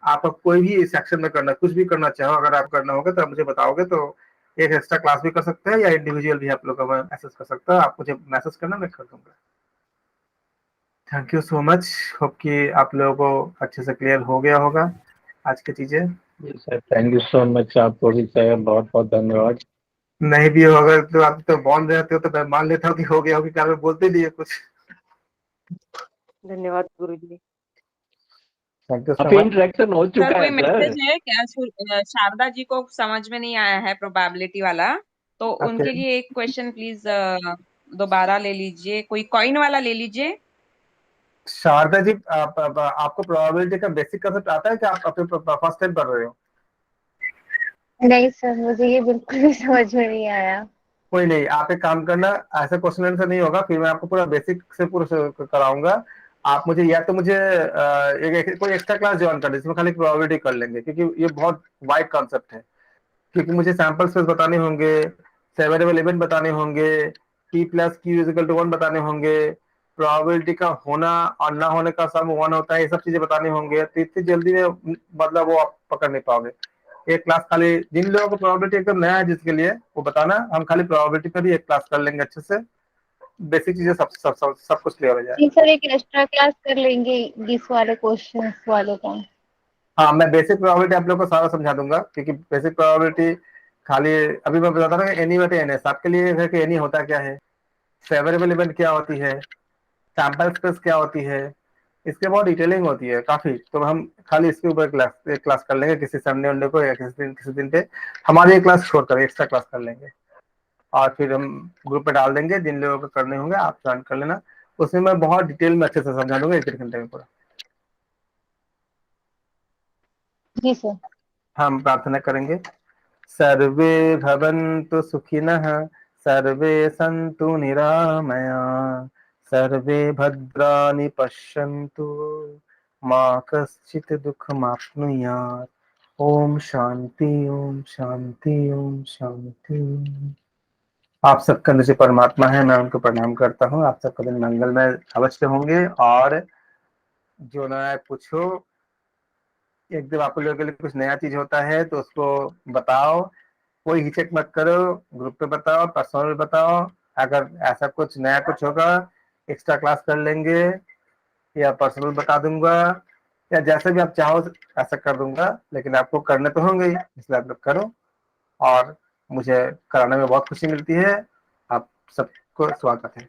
Speaker 1: आप कोई भी सेक्शन में करना, कुछ भी करना चाहो, अगर आप करना होगा तो आप मुझे बताओगे तो एक एक्स्ट्रा क्लास भी कर सकते हैं, या इंडिविजुअल भी आप लोग का मैसेज कर सकते हो, आप मुझे मैसेज करना मैं कर दूंगा। Thank you so much, hope कि आप लोगों को अच्छे से क्लियर हो गया होगा आज की चीजें।
Speaker 6: Sir thank you so much, आपको भी सर बहुत बहुत धन्यवाद।
Speaker 1: नहीं भी होगा तो आप तो बॉन्ड रहते हो तो मैं मान लेता हूँ कि हो गया होगी, क्या मैं बोलते नहीं है कुछ।
Speaker 8: धन्यवाद गुरुजी।
Speaker 1: थैंक यू सो
Speaker 6: काफी
Speaker 1: मच।
Speaker 6: इंटरेक्शन हो
Speaker 2: सर
Speaker 6: चुका
Speaker 2: कोई
Speaker 6: है
Speaker 2: मैसेज
Speaker 6: सर।
Speaker 2: है क्या? शारदा जी को समझ में नहीं आया है प्रोबेबिलिटी वाला, तो
Speaker 1: ओके,
Speaker 2: उनके लिए एक क्वेश्चन प्लीज दोबारा ले लीजिए, कोई कॉइन वाला ले लीजिए।
Speaker 1: शारदा जी आपको प्रोबेबिलिटी का बेसिक कंसेप्ट आता है कि आप अपने फर्स्ट टाइम कर रहे हो?
Speaker 7: नहीं सर, मुझे ये बिल्कुल भी समझ में नहीं आया।
Speaker 1: कोई नहीं, आप एक काम करना, ऐसा क्वेश्चन आंसर नहीं होगा, फिर मैं आपको पूरा बेसिक से पूरा कराऊंगा। आप मुझे या तो मुझे कोई एक्स्ट्रा क्लास ज्वाइन कर जिसमें खाली प्रोबेबिलिटी कर लेंगे, क्योंकि ये बहुत वाइड कॉन्सेप्ट है, क्योंकि मुझे सैंपल स्पेस बताने होंगे, सेवरेबल इवेंट बताने होंगे, T plus Q equal to 1 बताने होंगे, प्रोबेबिलिटी का होना और ना होने का सम 1 होता है, ये सब चीजें बताने होंगे, तो इतनी जल्दी में मतलब वो आप पकड़ नहीं पाओगे। एक क्लास खाली जिन लोगों को प्रोबेबिलिटी एकदम नया है जिसके लिए वो बताना, हम खाली प्रोबेबिलिटी पर ही एक क्लास कर लेंगे अच्छे से, बेसिक चीजें सब कुछ क्लियर हो
Speaker 7: जी
Speaker 1: जाएगा।
Speaker 7: सर, एक एक्स्ट्रा क्लास कर लेंगे इस वाले क्वेश्चंस वाले का।
Speaker 1: हाँ मैं बेसिक प्रोबेबिलिटी आप लोग को सारा समझा दूंगा, क्योंकि बेसिक प्रोबेबिलिटी खाली अभी मैं बताता रहा एनी बटे एन एस आपके लिए है कि एनी होता क्या है, फेवरेबल इवेंट क्या होती है, सैंपल स्पेस क्या होती है, इसके बहुत डिटेलिंग होती है काफी, तो हम खाली इसके ऊपर एक क्लास कर लेंगे किसी संडे वनडे को, या किसी दिन पे हमारी एक क्लास छोड़कर एक्स्ट्रा क्लास कर लेंगे, और फिर हम ग्रुप पे डाल देंगे, जिन लोगों को करने होंगे आप ज्वाइन कर लेना, उसमें मैं बहुत डिटेल में अच्छे से समझा दूंगा 1 घंटे में पूरा।
Speaker 7: जी सर।
Speaker 1: हम प्रार्थना करेंगे, सर्वे भवन्तु सुखिनः, सर्वे सन्तु निरामया, सर्वे भद्राणि पश्यन्तु, मा कश्चित् दुःखमाप्नुयात्। ओम शांति ओम शांति ओम शांति। आप सबका नीचे परमात्मा है, मैं उनको प्रणाम करता हूँ, आप सबका दिन मंगलमय अवश्य होंगे, और जो नया पूछो, एक दिन आप लोगों के लिए कुछ नया चीज होता है तो उसको बताओ, कोई हिचक मत करो, ग्रुप पे बताओ, पर्सनल बताओ, अगर ऐसा कुछ नया कुछ होगा एक्स्ट्रा क्लास कर लेंगे या पर्सनल बता दूंगा, या जैसे भी आप चाहो ऐसा कर दूंगा, लेकिन आपको करने तो होंगे ही, इसलिए आप लोग करो। और मुझे कराने में बहुत खुशी मिलती है। आप सबको स्वागत है।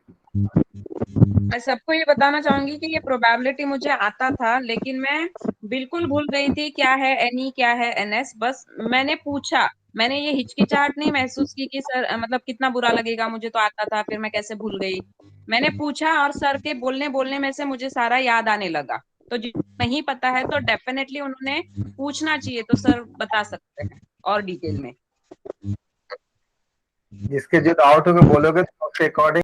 Speaker 2: मैं सबको ये बताना चाहूंगी कि ये प्रोबेबिलिटी मुझे आता था, लेकिन मैं बिल्कुल भूल गई थी क्या है एनई, क्या है एनएस। बस मैंने पूछा, मैंने ये हिचकिचाहट नहीं महसूस की कि सर मतलब कितना बुरा लगेगा, मुझे तो आता था, फिर मैं कैसे भूल गई। मैंने पूछा और सर के बोलने बोलने में से मुझे सारा याद आने लगा। तो जिनको नहीं पता है तो डेफिनेटली उन्होंने पूछना चाहिए, तो सर बता सकते हैं और डिटेल में।
Speaker 1: जिसके जो डाउट होगा बोलोगे तो उसके अकॉर्डिंग